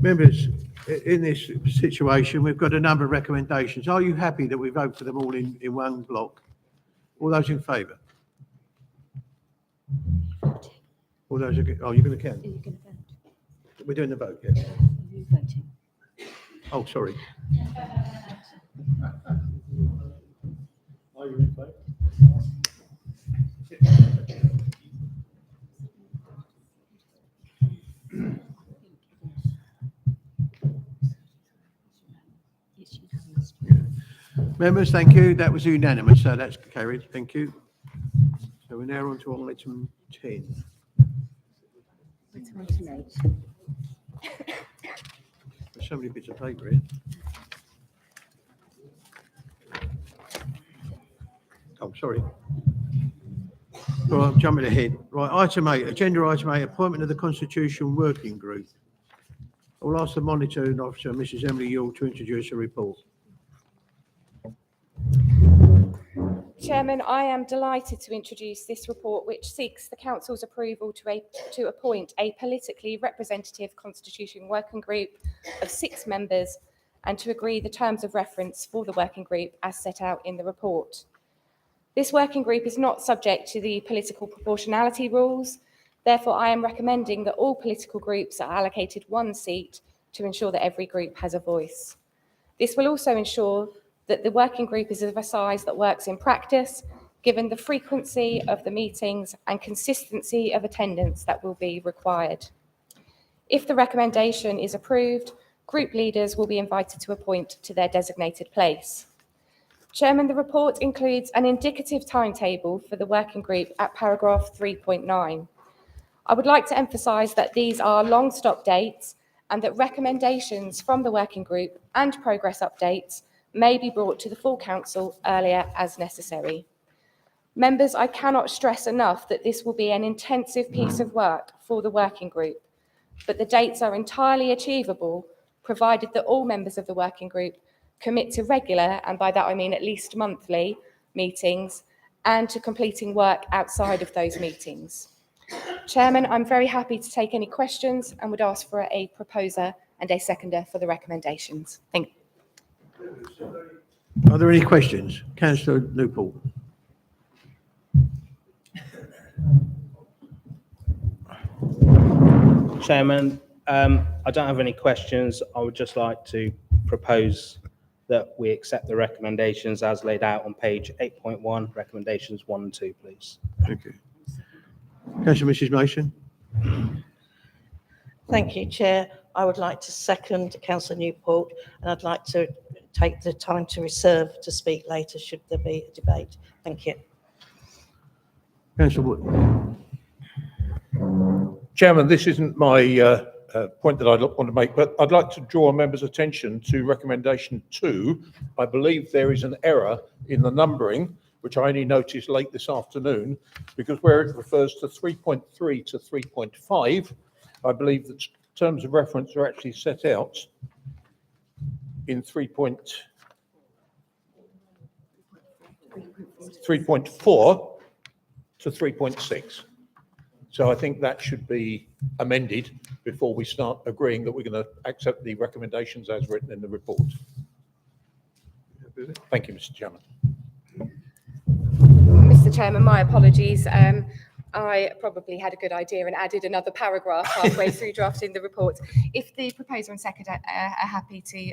Members, in this situation, we've got a number of recommendations. Are you happy that we vote for them all in one block? All those in favour? All those against? Oh, you're going to count? Are you going to vote? We're doing the vote, yeah. Are you voting? Oh, sorry. Are you in favour? Members, thank you. That was unanimous, so that's carried. Thank you. So we're now on to item 10. There's so many bits of paper here. Oh, sorry. Right, I'm jumping ahead. Right, item 8, agenda item 8, appointment of the Constitution Working Group. I will ask the monitoring officer, Mrs. Emily Yule, to introduce a report. Chairman, I am delighted to introduce this report, which seeks the Council's approval to appoint a politically representative Constitution Working Group of 6 members and to agree the terms of reference for the working group as set out in the report. This working group is not subject to the political proportionality rules. Therefore, I am recommending that all political groups are allocated 1 seat to ensure that every group has a voice. This will also ensure that the working group is of a size that works in practice, given the frequency of the meetings and consistency of attendance that will be required. If the recommendation is approved, group leaders will be invited to appoint to their designated place. Chairman, the report includes an indicative timetable for the working group at paragraph 3.9. I would like to emphasise that these are long stop dates and that recommendations from the working group and progress updates may be brought to the full council earlier as necessary. Members, I cannot stress enough that this will be an intensive piece of work for the working group, but the dates are entirely achievable, provided that all members of the working group commit to regular, and by that I mean at least monthly, meetings, and to completing work outside of those meetings. Chairman, I'm very happy to take any questions and would ask for a proposer and a seconder for the recommendations. Thank you. Are there any questions? Councillor Newport. Chairman, I don't have any questions. I would just like to propose that we accept the recommendations as laid out on page 8.1, recommendations 1 and 2, please. Thank you. Councillor Mrs. Mason. Thank you, Chair. I would like to second Councillor Newport, and I'd like to take the time to reserve to speak later should there be a debate. Thank you. Councillor Wood. Chairman, this isn't my point that I'd want to make, but I'd like to draw members' attention to recommendation 2. I believe there is an error in the numbering, which I only noticed late this afternoon, because where it refers to 3.3 to 3.5, I believe that terms of reference are actually set out in 3.4 to 3.6. So I think that should be amended before we start agreeing that we're going to accept the recommendations as written in the report. Thank you, Mr. Chairman. Mr. Chairman, my apologies. I probably had a good idea and added another paragraph halfway through drafting the report. If the proposer and seconder are happy to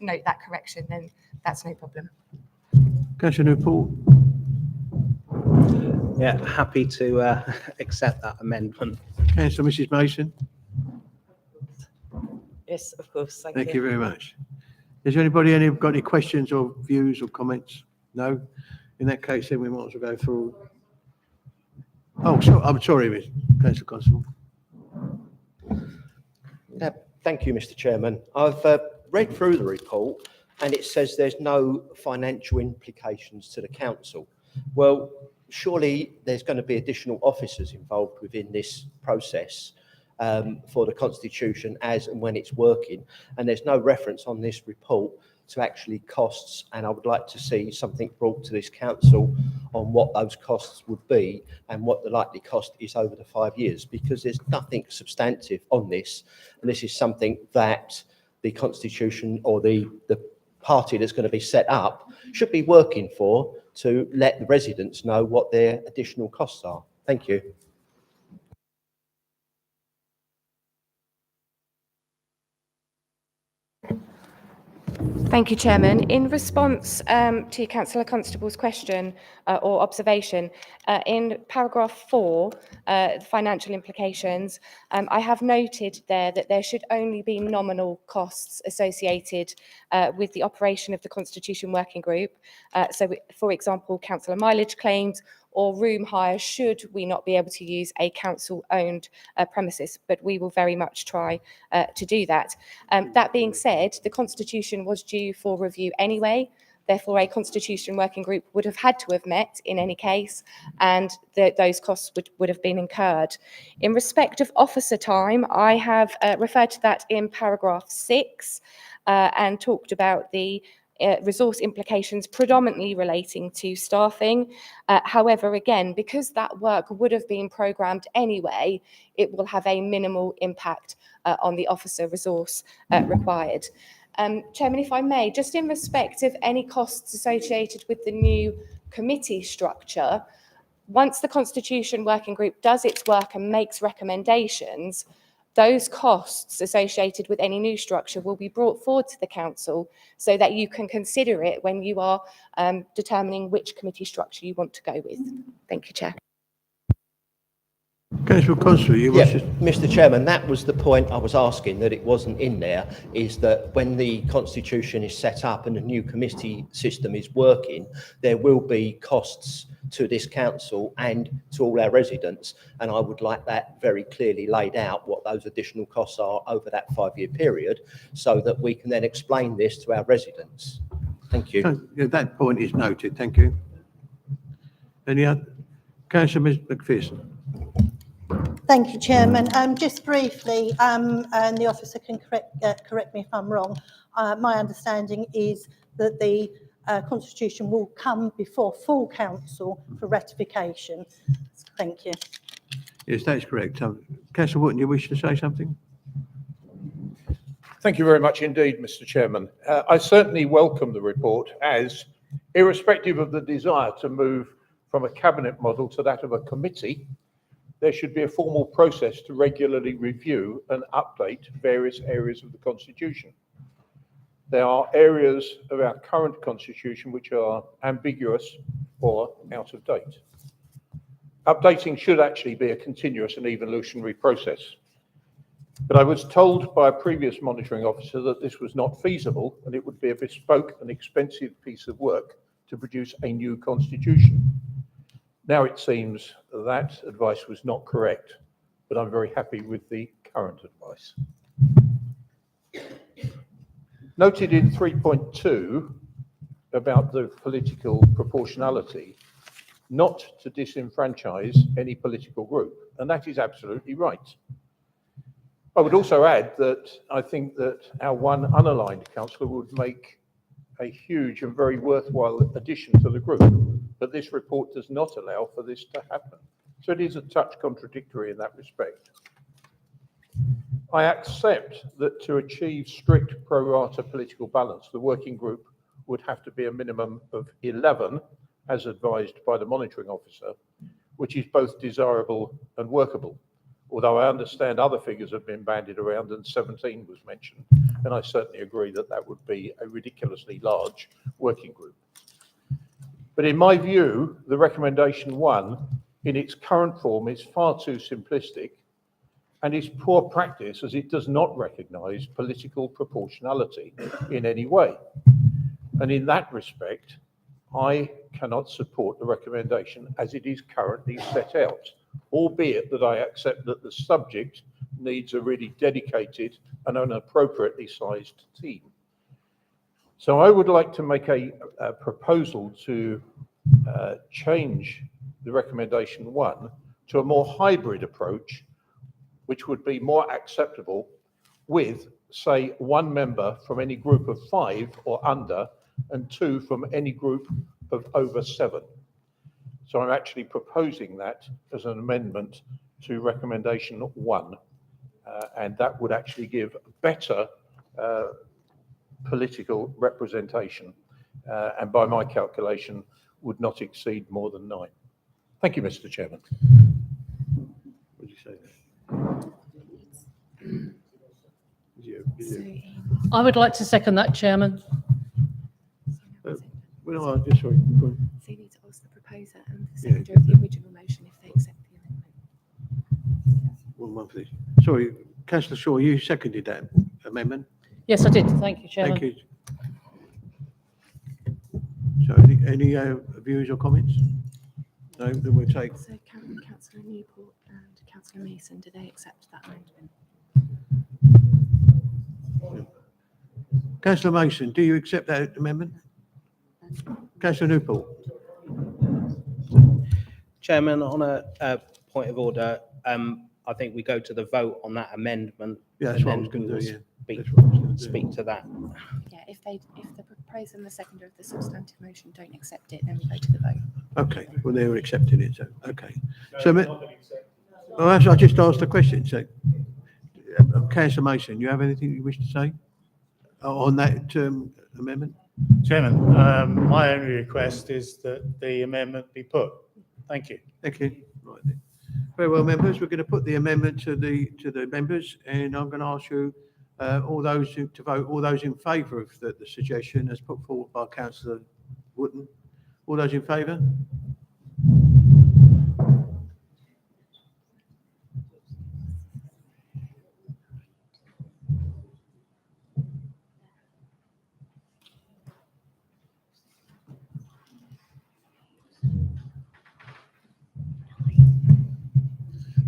note that correction, then that's no problem. Councillor Newport. Yeah, happy to accept that amendment. Councillor Mrs. Mason. Yes, of course. Thank you very much. Is there anybody got any questions or views or comments? No? In that case, then we might as well go through. Oh, I'm sorry, Miss Councillor Constable. Thank you, Mr. Chairman. I've read through the report and it says there's no financial implications to the council. Well, surely there's going to be additional officers involved within this process for the Constitution as and when it's working. And there's no reference on this report to actually costs. And I would like to see something brought to this council on what those costs would be and what the likely cost is over the 5 years, because there's nothing substantive on this. And this is something that the Constitution or the party that's going to be set up should be working for, to let the residents know what their additional costs are. Thank you. Thank you, Chairman. In response to Councillor Constable's question or observation, in paragraph 4, financial implications, I have noted there that there should only be nominal costs associated with the operation of the Constitution Working Group. So, for example, councillor mileage claims or room hire should we not be able to use a council-owned premises, but we will very much try to do that. That being said, the Constitution was due for review anyway, therefore a Constitution Working Group would have had to have met in any case, and those costs would have been incurred. In respect of officer time, I have referred to that in paragraph 6 and talked about the resource implications predominantly relating to staffing. However, again, because that work would have been programmed anyway, it will have a minimal impact on the officer resource required. Chairman, if I may, just in respect of any costs associated with the new committee structure, once the Constitution Working Group does its work and makes recommendations, those costs associated with any new structure will be brought forward to the council so that you can consider it when you are determining which committee structure you want to go with. Thank you, Chair. Councillor Constable, you wish to... Mr. Chairman, that was the point I was asking, that it wasn't in there, is that when the Constitution is set up and the new committee system is working, there will be costs to this council and to all our residents, and I would like that very clearly laid out, what those additional costs are over that 5-year period, so that we can then explain this to our residents. Thank you. That point is noted, thank you. Any other? Councillor McPherson. Thank you, Chairman. Just briefly, and the officer can correct me if I'm wrong, my understanding is that the Constitution will come before full council for ratification. Thank you. Yes, that's correct. Councillor Wotton, you wish to say something? Thank you very much indeed, Mr. Chairman. I certainly welcome the report, as, irrespective of the desire to move from a cabinet model to that of a committee, there should be a formal process to regularly review and update various areas of the Constitution. There are areas of our current Constitution which are ambiguous or out of date. Updating should actually be a continuous and evolutionary process. But I was told by a previous monitoring officer that this was not feasible and it would be a bespoke and expensive piece of work to produce a new Constitution. Now it seems that advice was not correct, but I'm very happy with the current advice. Noted in 3.2 about the political proportionality, not to disenfranchise any political group, and that is absolutely right. I would also add that I think that our one unaligned councillor would make a huge and very worthwhile addition to the group, but this report does not allow for this to happen. So it is a touch contradictory in that respect. I accept that to achieve strict pro rata political balance, the working group would have to be a minimum of 11, as advised by the monitoring officer, which is both desirable and workable. Although I understand other figures have been bandied around and 17 was mentioned, and I certainly agree that that would be a ridiculously large working group. But in my view, the recommendation 1 in its current form is far too simplistic and is poor practice, as it does not recognise political proportionality in any way. And in that respect, I cannot support the recommendation as it is currently set out, albeit that I accept that the subject needs a really dedicated and an appropriately sized team. So I would like to make a proposal to change the recommendation 1 to a more hybrid approach, which would be more acceptable with, say, 1 member from any group of 5 or under, and 2 from any group of over 7. So I'm actually proposing that as an amendment to recommendation 1, and that would actually give better political representation, and by my calculation would not exceed more than 9. Thank you, Mr. Chairman. What did you say there? I would like to second that, Chairman. Well, I just, sorry. go on. So you need to ask the proposer and the Yeah. seconder of the original motion if they accept the amendment. One moment, please. Sorry, councillor Shaw, you seconded that amendment? Yes, I did. Thank you, Chairman. Thank you. So any views or comments? No, then we'll take. So Councillor Newport and Councillor Mason, do they accept that amendment? Councillor Mason, do you accept that amendment? Councillor Newport? Chairman, on a point of order, I think we go to the vote on that amendment. Yeah, that's and what I then was going we to will do, yeah. speak- That's what I was going to do. Speak to that. Yeah, if the proposer and the seconder of the substantive motion don't accept it, then we go to the vote. Okay, well, they were accepting it, so, okay. So, well, I just asked the question, so, councillor Mason, you have anything you wish to say on that amendment? Chairman, my only request is that the amendment be put. Thank you. Thank you. Right then. Very well, members, we're going to put the amendment to the members, and I'm going to ask you, all those to vote, all those in favour of the suggestion as put forward by councillor Wooten. All those in favour?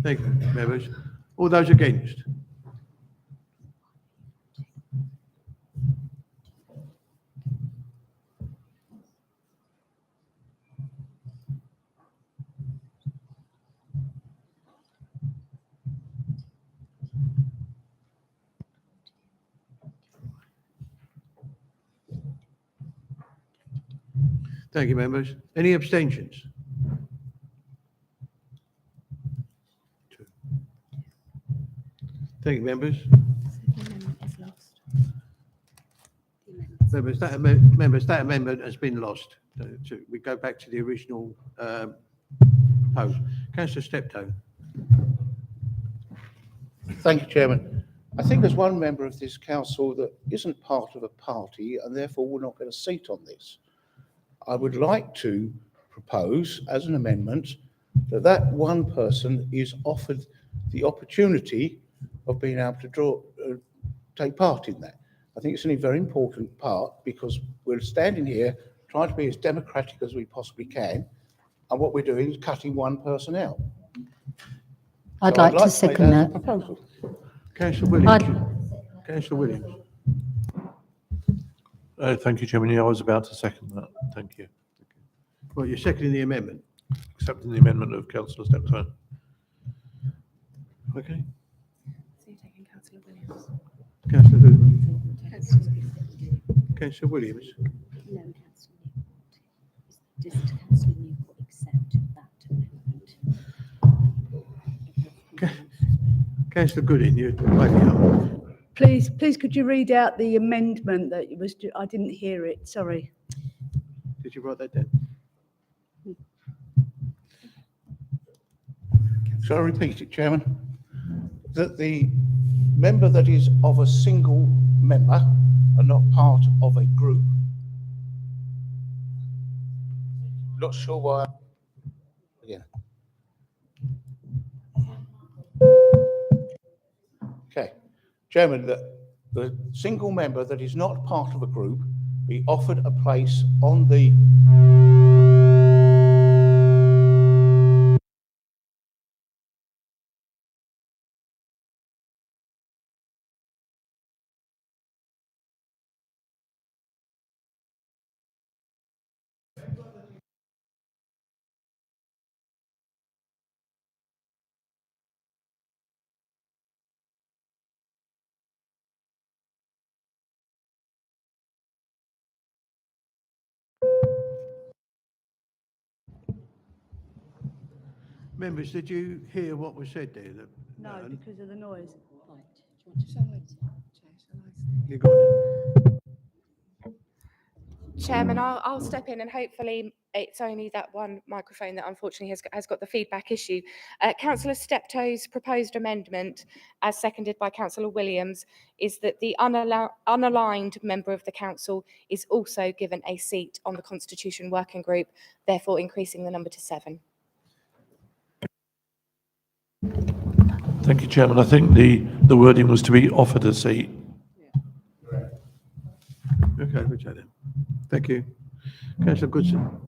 Thank you, members. All those against? Thank you, members. Any abstentions? Two. Thank you, members. The amendment is lost. Members, that amendment has been lost. We go back to the original proposal. Councillor Steptoe. Thank you, Chairman. I think there's one member of this council that isn't part of a party and therefore will not get a seat on this. I would like to propose as an amendment that that one person is offered the opportunity of being able to take part in that. I think it's a very important part because we're standing here trying to be as democratic as we possibly can, and what we're doing is cutting one person out. I'd So like to make second as a that. proposal. Councillor Williams. Councillor Williams. Thank you, Chairman. Yeah, I was about to second that. Thank you. Well, you're seconding the amendment. Accepting the amendment of Councillor Steptoe. Okay. So you're taking Councillor Williams. Councillor who? Councillor Williams. No, Councillor Newport. Does Councillor Newport accept that amendment? Councillor Gooding, you're waving up. Please, could you read out the amendment that was, I didn't hear it, sorry. Did you write that down? Shall I repeat it, Chairman? That the member that is of a single member and not part of a group. Not sure why. Yeah. Okay. Chairman, that the single member that is not part of a group be offered a place on the Members, did you hear what was said there? No, because of the noise. You got it. Chairman, I'll step in and hopefully it's only that one microphone that unfortunately has got the feedback issue. Councillor Steptoe's proposed amendment, as seconded by Councillor Williams, is that the unaligned member of the council is also given a seat on the Constitution Working Group, therefore increasing the number to 7. Thank you, Chairman. I think the wording was to be offered a seat. Okay, we'll take them. Thank you. Councillor Goodson.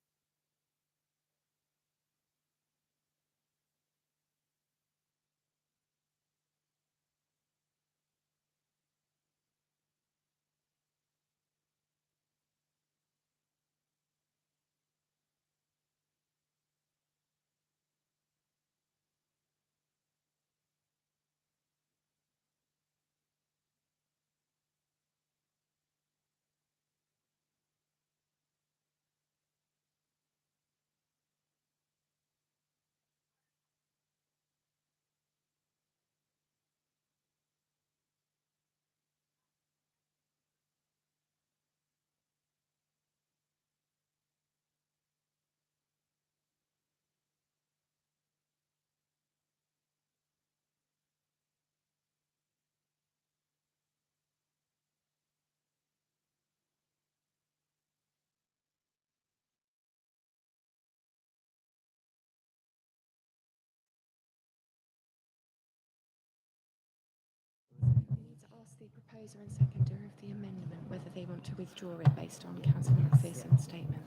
Ask the proposer and seconder of the amendment whether they want to withdraw it based on Councillor McPherson's statement.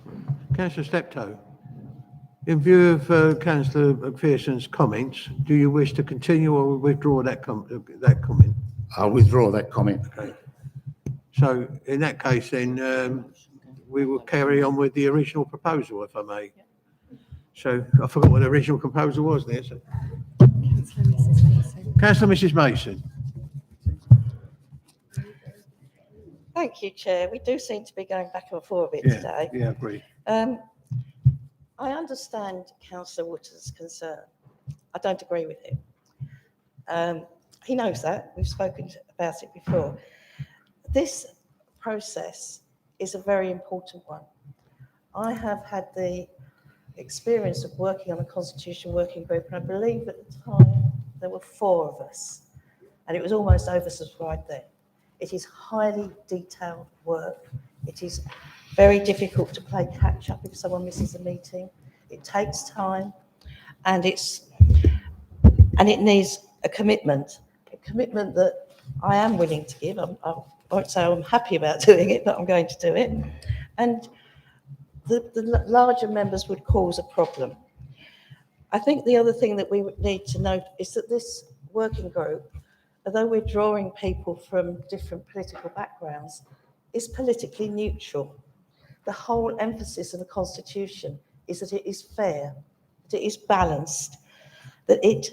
Councillor Steptoe, in view of Councillor McPherson's comments, do you wish to continue or withdraw that comment? I'll withdraw that comment. Okay. So in that case, then we will carry on with the original proposal, if I may. So I forgot what the original proposal was there. So. Councillor Mrs. Mason. Thank you, Chair. We do seem to be going back and forth a bit today. Yeah, I agree. I understand Councillor Wootter's concern. I don't agree with him. He knows that. We've spoken about it before. This process is a very important one. I have had the experience of working on a Constitution Working Group, and I believe at the time there were 4 of us, and it was almost oversubscribed then. It is highly detailed work. It is very difficult to play catch up if someone misses a meeting. It takes time, and it needs a commitment that I am willing to give. I won't say I'm happy about doing it, but I'm going to do it. And the larger members would cause a problem. I think the other thing that we would need to note is that this working group, although we're drawing people from different political backgrounds, is politically neutral. The whole emphasis of the Constitution is that it is fair, that it is balanced, that it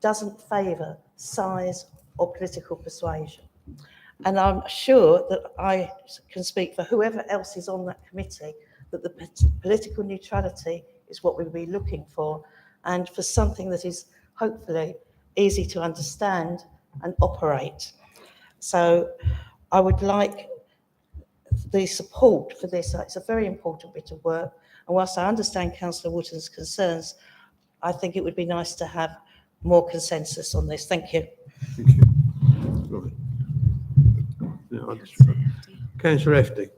doesn't favour size or political persuasion. And I'm sure that I can speak for whoever else is on that committee, that the political neutrality is what we'll be looking for, and for something that is hopefully easy to understand and operate. So I would like the support for this. It's a very important bit of work. And whilst I understand Councillor Wootter's concerns, I think it would be nice to have more consensus on this. Thank you. Thank you. Right. No, Councillor Efty.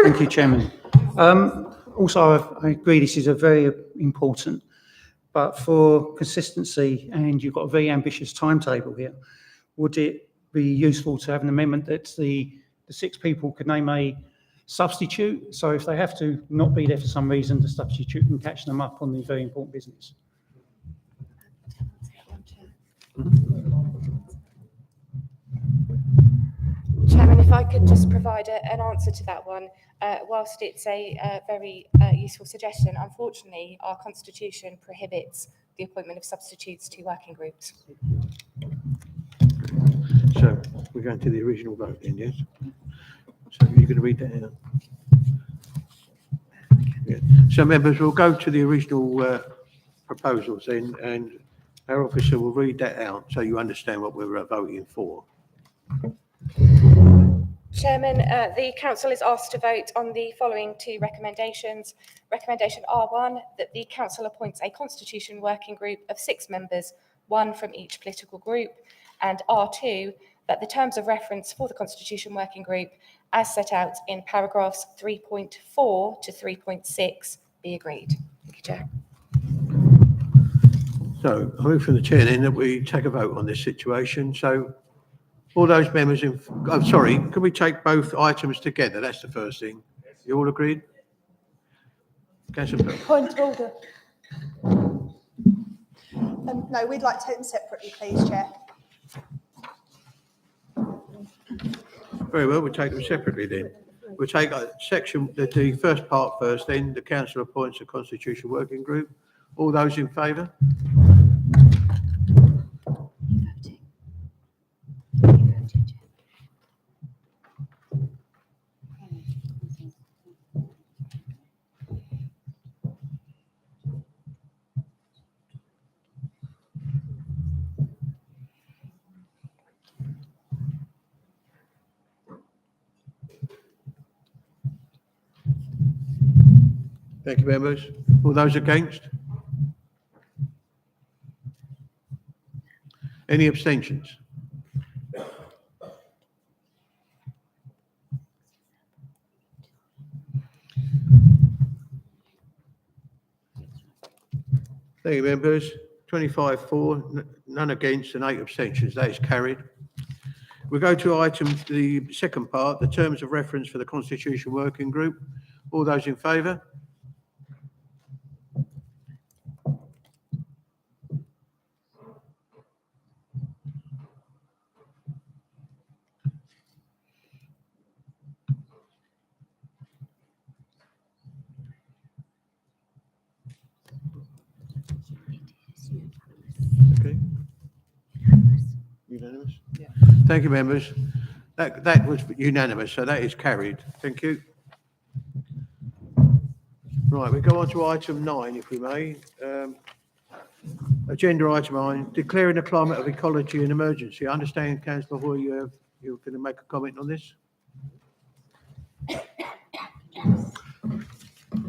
Thank you, Chairman. Also, I agree this is a very important, but for consistency, and you've got a very ambitious timetable here, would it be useful to have an amendment that the 6 people could name a substitute? So if they have to not be there for some reason, the substitute can catch them up on the very important business. Chairman, if I could just provide an answer to that one. Whilst it's a very useful suggestion, unfortunately, our constitution prohibits the appointment of substitutes to working groups. So we're going to the original vote then, yes? So you're going to read that out? Yeah. So members, we'll go to the original proposals then, and Our officer will read that out so you understand what we're voting for. Chairman, the council is asked to vote on the following two recommendations. Recommendation R1, that the council appoints a constitution working group of 6 members, 1 from each political group, and R2, that the terms of reference for the constitution working group, as set out in paragraphs 3.4 to 3.6, be agreed. Thank you, Chair. So I move from the chair then that we take a vote on this situation. So all those members in, I'm sorry, can we take both items together? That's the first thing. You all agreed? Councillor Pearce. Point of order. No, we'd like to take them separately, please, Chair. Very well, we'll take them separately then. We'll take the first part first, then the council appoints a constitution working group. All those in favour? Thank you, members. All those against? Any abstentions? Thank you, members. 25 for, none against and 8 abstentions. That is carried. We go to the second part, the terms of reference for the Constitution Working Group. All those in favour? Okay. Unanimous? Yeah. Thank you, members. That was unanimous, so that is carried. Thank you. Right, we go on to item 9, if we may. Agenda item 9, declaring a climate of ecology an emergency. I understand, Councillor Hoy, you're going to make a comment on this?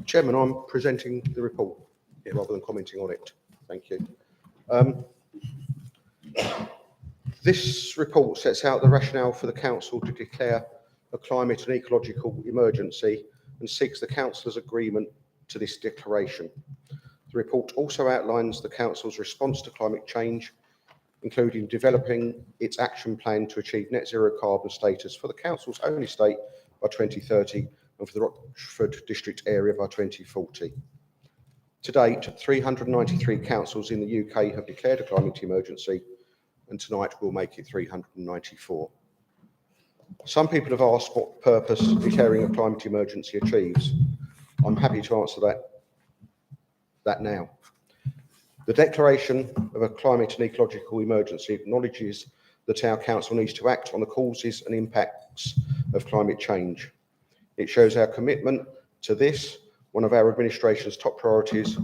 Chairman, I'm presenting the report rather than commenting on it. Thank you. This report sets out the rationale for the council to declare a climate and ecological emergency and seeks the councillor's agreement to this declaration. The report also outlines the council's response to climate change, including developing its action plan to achieve net zero carbon status for the council's own estate by 2030 and for the Rochford district area by 2040. To date, 393 councils in the UK have declared a climate emergency, and tonight we'll make it 394. Some people have asked what purpose declaring a climate emergency achieves. I'm happy to answer that now. The declaration of a climate and ecological emergency acknowledges that our council needs to act on the causes and impacts of climate change. It shows our commitment to this, one of our administration's top priorities,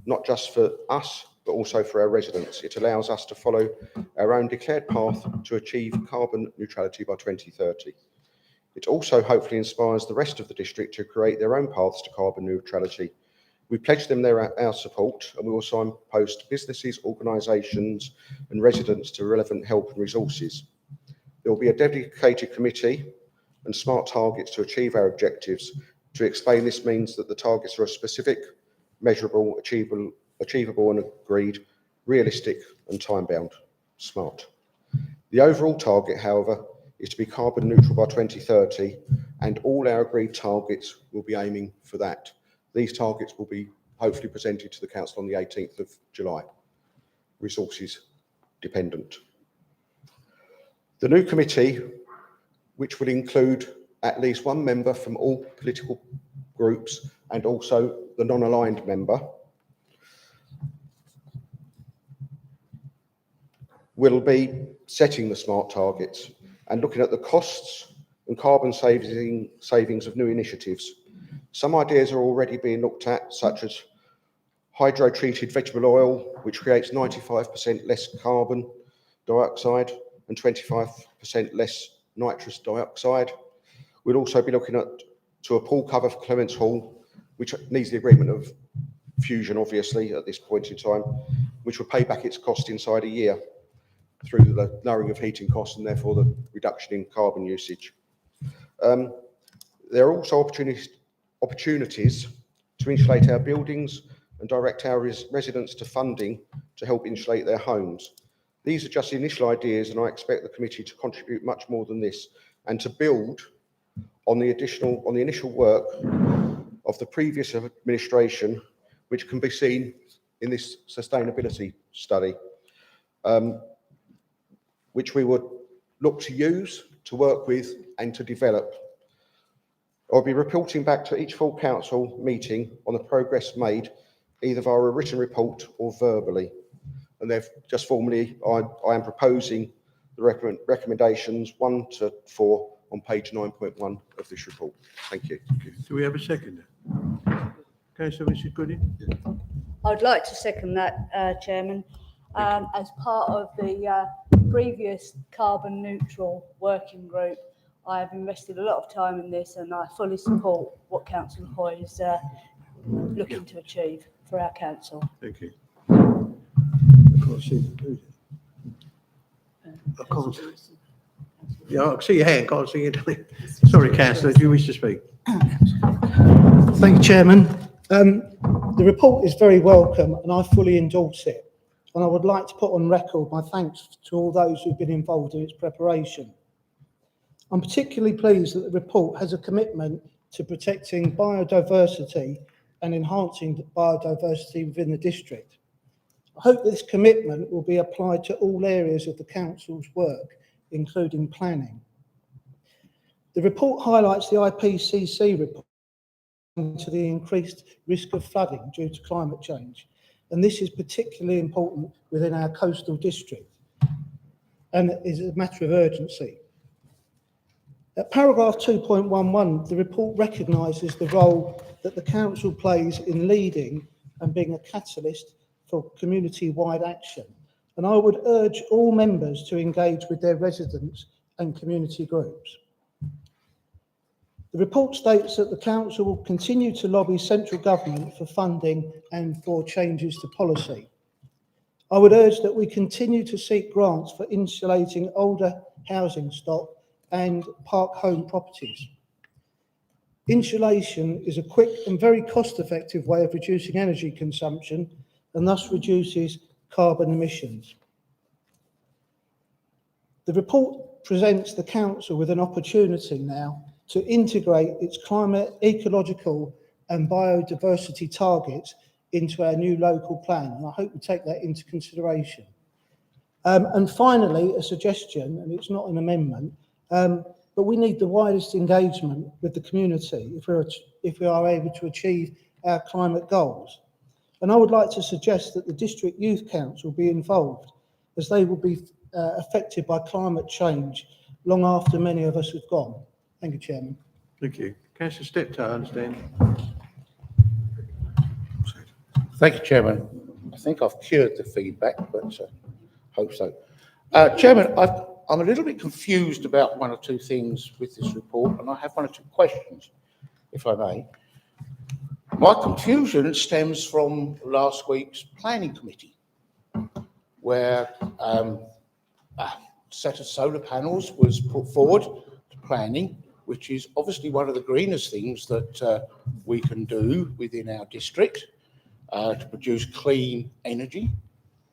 not just for us, but also for our residents. It allows us to follow our own declared path to achieve carbon neutrality by 2030. It also hopefully inspires the rest of the district to create their own paths to carbon neutrality. We pledge them our support, and we will signpost businesses, organisations and residents to relevant help and resources. There will be a dedicated committee and smart targets to achieve our objectives. To explain, this means that the targets are specific, measurable, achievable and agreed, realistic and time-bound. Smart. The overall target, however, is to be carbon neutral by 2030, and all our agreed targets will be aiming for that. These targets will be hopefully presented to the council on the 18th of July. Resources dependent. The new committee, which will include at least one member from all political groups and also the non-aligned member, will be setting the smart targets and looking at the costs and carbon savings of new initiatives. Some ideas are already being looked at, such as hydro-treated vegetable oil, which creates 95% less carbon dioxide and 25% less nitrous dioxide. We'll also be looking to a pool cover for Clements Hall, which needs the agreement of Fusion, obviously, at this point in time, which will pay back its cost inside a year through the lowering of heating costs and therefore the reduction in carbon usage. There are also opportunities to insulate our buildings and direct our residents to funding to help insulate their homes. These are just the initial ideas, and I expect the committee to contribute much more than this and to build on the initial work of the previous administration, which can be seen in this sustainability study, which we would look to use, to work with and to develop. I'll be reporting back to each full council meeting on the progress made, either via a written report or verbally. And they've just formally, I am proposing the recommendations 1 to 4 on page 9.1 of this report. Thank you. Do we have a second? Okay, so Mrs. Gooding. I'd like to second that, Chairman. As part of the previous carbon neutral working group, I have invested a lot of time in this, and I fully support what Councillor Hoy is looking to achieve for our council. Thank you. I can't see. I can't. Yeah, I can see your hand, can't see it. Sorry, Councillor, do you wish to speak? Thank you, Chairman. The report is very welcome and I fully endorse it. And I would like to put on record my thanks to all those who've been involved in its preparation. I'm particularly pleased that the report has a commitment to protecting biodiversity and enhancing biodiversity within the district. I hope this commitment will be applied to all areas of the council's work, including planning. The report highlights the IPCC report to the increased risk of flooding due to climate change, and this is particularly important within our coastal district and is a matter of urgency. At paragraph 2.11, the report recognises the role that the council plays in leading and being a catalyst for community-wide action, and I would urge all members to engage with their residents and community groups. The report states that the council will continue to lobby central government for funding and for changes to policy. I would urge that we continue to seek grants for insulating older housing stock and park home properties. Insulation is a quick and very cost-effective way of reducing energy consumption and thus reduces carbon emissions. The report presents the council with an opportunity now to integrate its climate, ecological and biodiversity targets into our new local plan, and I hope we take that into consideration. And finally, a suggestion, and it's not an amendment, but we need the widest engagement with the community if we are able to achieve our climate goals. And I would like to suggest that the District Youth Council be involved, as they will be affected by climate change long after many of us have gone. Thank you, Chairman. Thank you. Councillor Steptoe, I understand. Thank you, Chairman. I think I've cured the feedback, but hope so. Chairman, I'm a little bit confused about one or two things with this report, and I have one or two questions, if I may. My confusion stems from last week's planning committee, where a set of solar panels was put forward to planning, which is obviously one of the greenest things that we can do within our district to produce clean energy,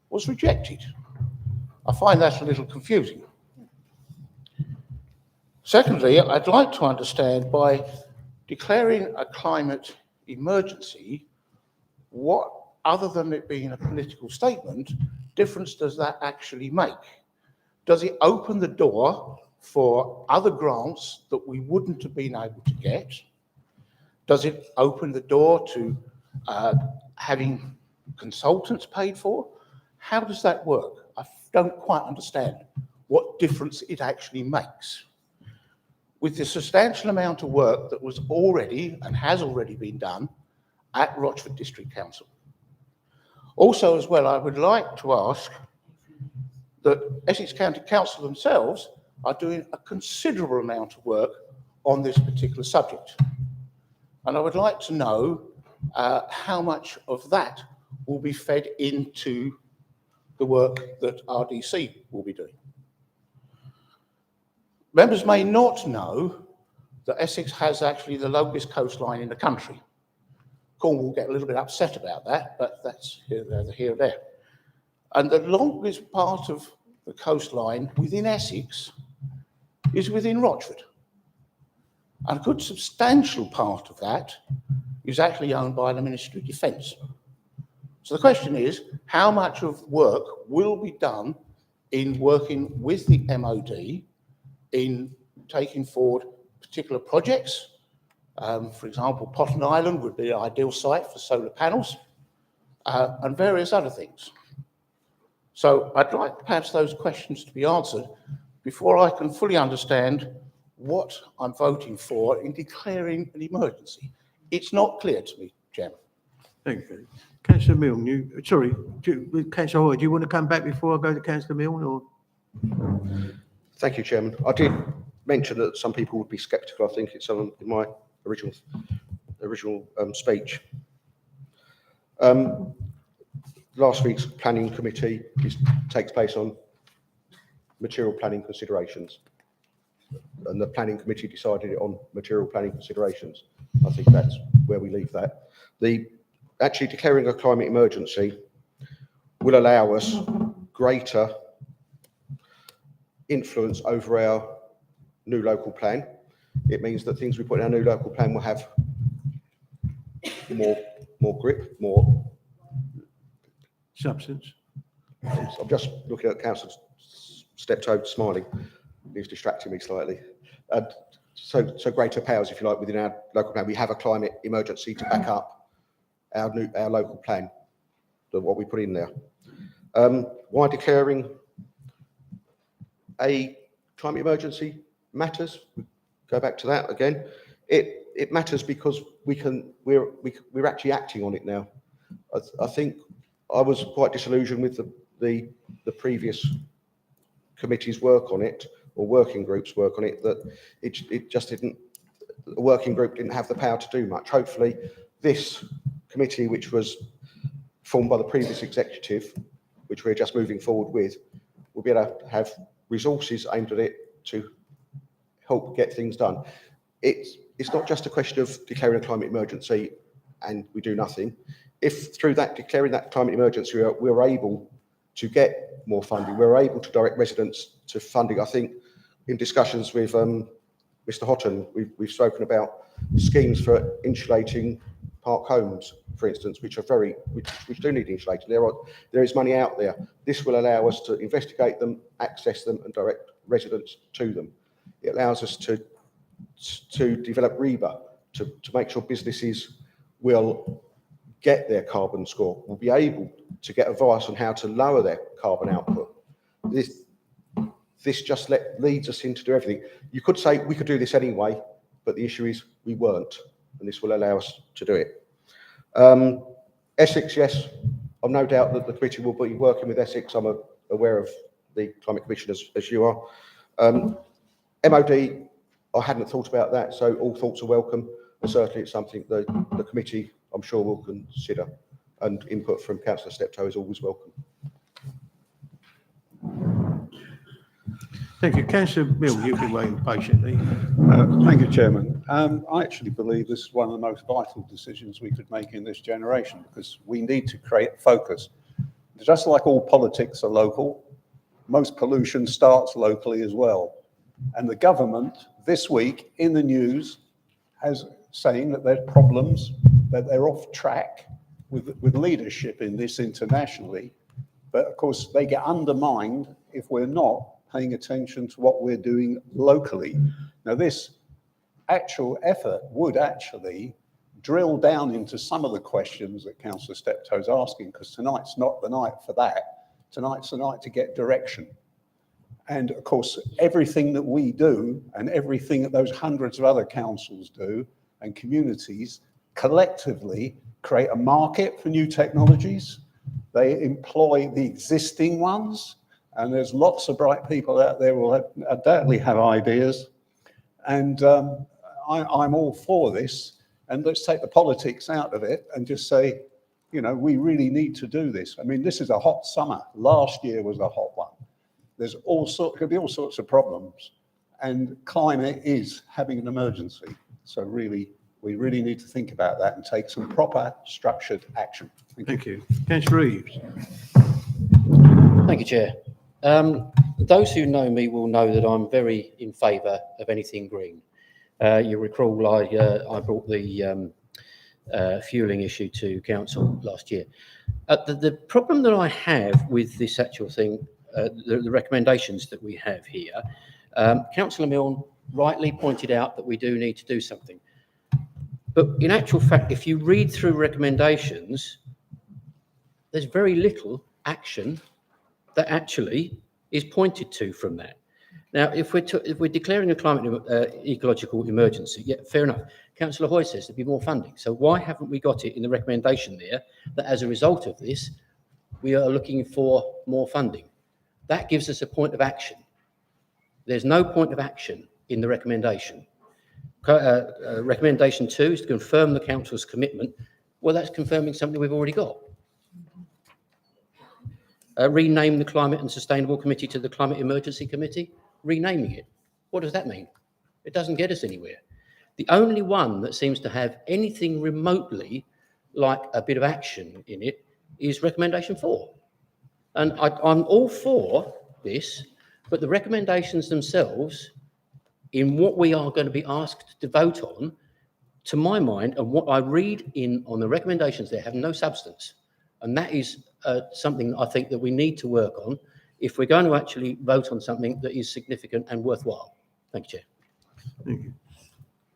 was rejected. I find that a little confusing. Secondly, I'd like to understand, by declaring a climate emergency, what, other than it being a political statement, difference does that actually make? Does it open the door for other grants that we wouldn't have been able to get? Does it open the door to having consultants paid for? How does that work? I don't quite understand what difference it actually makes. With the substantial amount of work that was already and has already been done at Rochford District Council. Also, as well, I would like to ask that Essex County Council themselves are doing a considerable amount of work on this particular subject. And I would like to know how much of that will be fed into the work that RDC will be doing. Members may not know that Essex has actually the longest coastline in the country. Cornwall will get a little bit upset about that, but that's here and there. And the longest part of the coastline within Essex is within Rochford. And a good substantial part of that is actually owned by the Ministry of Defence. So the question is, how much of work will be done in working with the MOD in taking forward particular projects? For example, Potton Island would be an ideal site for solar panels, and various other things. So I'd like perhaps those questions to be answered before I can fully understand what I'm voting for in declaring an emergency. It's not clear to me, Chairman. Thank you. Councillor Milne, Councillor Hoy, do you want to come back before I go to Councillor Milne, or? Thank you, Chairman. I did mention that some people would be sceptical. I think it's in my original speech. Last week's planning committee takes place on material planning considerations, and the planning committee decided it on material planning considerations. I think that's where we leave that. Actually declaring a climate emergency will allow us greater influence over our new local plan. It means that things we put in our new local plan will have more grip, more substance. I'm just looking at Councillor Steptoe smiling. He's distracting me slightly. So greater powers, if you like, within our local plan. We have a climate emergency to back up our local plan, what we put in there. Why declaring a climate emergency matters? We go back to that again. It matters because we're actually acting on it now. I think I was quite disillusioned with the previous committee's work on it, or working groups' work on it, that it just didn't. The working group didn't have the power to do much. Hopefully, this committee, which was formed by the previous executive, which we're just moving forward with, will be able to have resources aimed at it to help get things done. It's not just a question of declaring a climate emergency and we do nothing. If through that declaring that climate emergency, we're able to get more funding, we're able to direct residents to funding. I think in discussions with Mr. Houghton, we've spoken about schemes for insulating park homes, for instance, which do need insulating. There is money out there. This will allow us to investigate them, access them, and direct residents to them. It allows us to develop REBA, to make sure businesses will get their carbon score, will be able to get advice on how to lower their carbon output. This just leads us into do everything. You could say we could do this anyway, but the issue is we weren't, and this will allow us to do it. Essex, yes, I've no doubt that the committee will be working with Essex. I'm aware of the Climate Commission as you are. MOD, I hadn't thought about that, so all thoughts are welcome. And certainly it's something the committee, I'm sure, will consider, and input from Councillor Steptoe is always welcome. Thank you. Councillor Milne, you've been waiting patiently. Thank you, Chairman. I actually believe this is one of the most vital decisions we could make in this generation, because we need to create focus. Just like all politics are local, most pollution starts locally as well. And the government this week in the news has saying that there's problems, that they're off track with leadership in this internationally. But of course, they get undermined if we're not paying attention to what we're doing locally. Now, this actual effort would actually drill down into some of the questions that Councillor Steptoe's asking, because tonight's not the night for that. Tonight's the night to get direction. And of course, everything that we do and everything that those hundreds of other councils do and communities collectively create a market for new technologies, They employ the existing ones, and there's lots of bright people out there who will undoubtedly have ideas. And I'm all for this. And let's take the politics out of it and just say, you know, we really need to do this. I mean, this is a hot summer. Last year was a hot one. There's could be all sorts of problems. And climate is having an emergency. So really, we really need to think about that and take some proper structured action. Thank you. Councillor Reeves. Thank you, Chair. Those who know me will know that I'm very in favour of anything green. You recall I brought the fuelling issue to council last year. The problem that I have with this actual thing, the recommendations that we have here, Councillor Milne rightly pointed out that we do need to do something. But in actual fact, if you read through recommendations, there's very little action that actually is pointed to from that. Now, if we're declaring a climate ecological emergency, yeah, fair enough. Councillor Hoy says there'd be more funding. So why haven't we got it in the recommendation there that as a result of this, we are looking for more funding? That gives us a point of action. There's no point of action in the recommendation. Recommendation 2 is to confirm the council's commitment. Well, that's confirming something we've already got. Rename the Climate and Sustainable Committee to the Climate Emergency Committee. Renaming it. What does that mean? It doesn't get us anywhere. The only one that seems to have anything remotely like a bit of action in it is recommendation 4. And I'm all for this, but the recommendations themselves, in what we are going to be asked to vote on, to my mind, and what I read on the recommendations there, have no substance. And that is something I think that we need to work on if we're going to actually vote on something that is significant and worthwhile. Thank you, Chair. Thank you.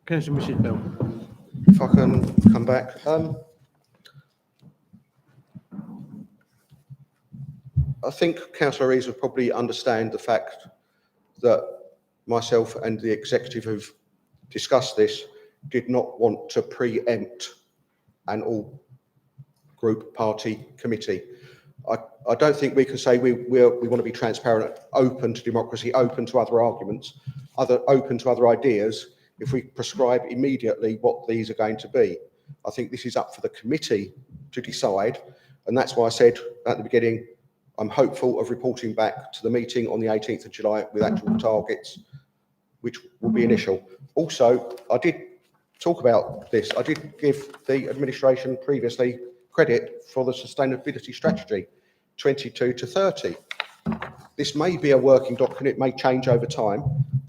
Councillor Mrs. Bell. If I can come back. I think Councillor Reeves would probably understand the fact that myself and the executive who've discussed this did not want to preempt an all-group party committee. I don't think we can say we want to be transparent, open to democracy, open to other arguments, open to other ideas, if we prescribe immediately what these are going to be. I think this is up for the committee to decide, and that's why I said at the beginning, I'm hopeful of reporting back to the meeting on the 18th of July with actual targets, which will be initial. Also, I did talk about this. I did give the administration previously credit for the sustainability strategy, 22 to 30. This may be a working document, it may change over time,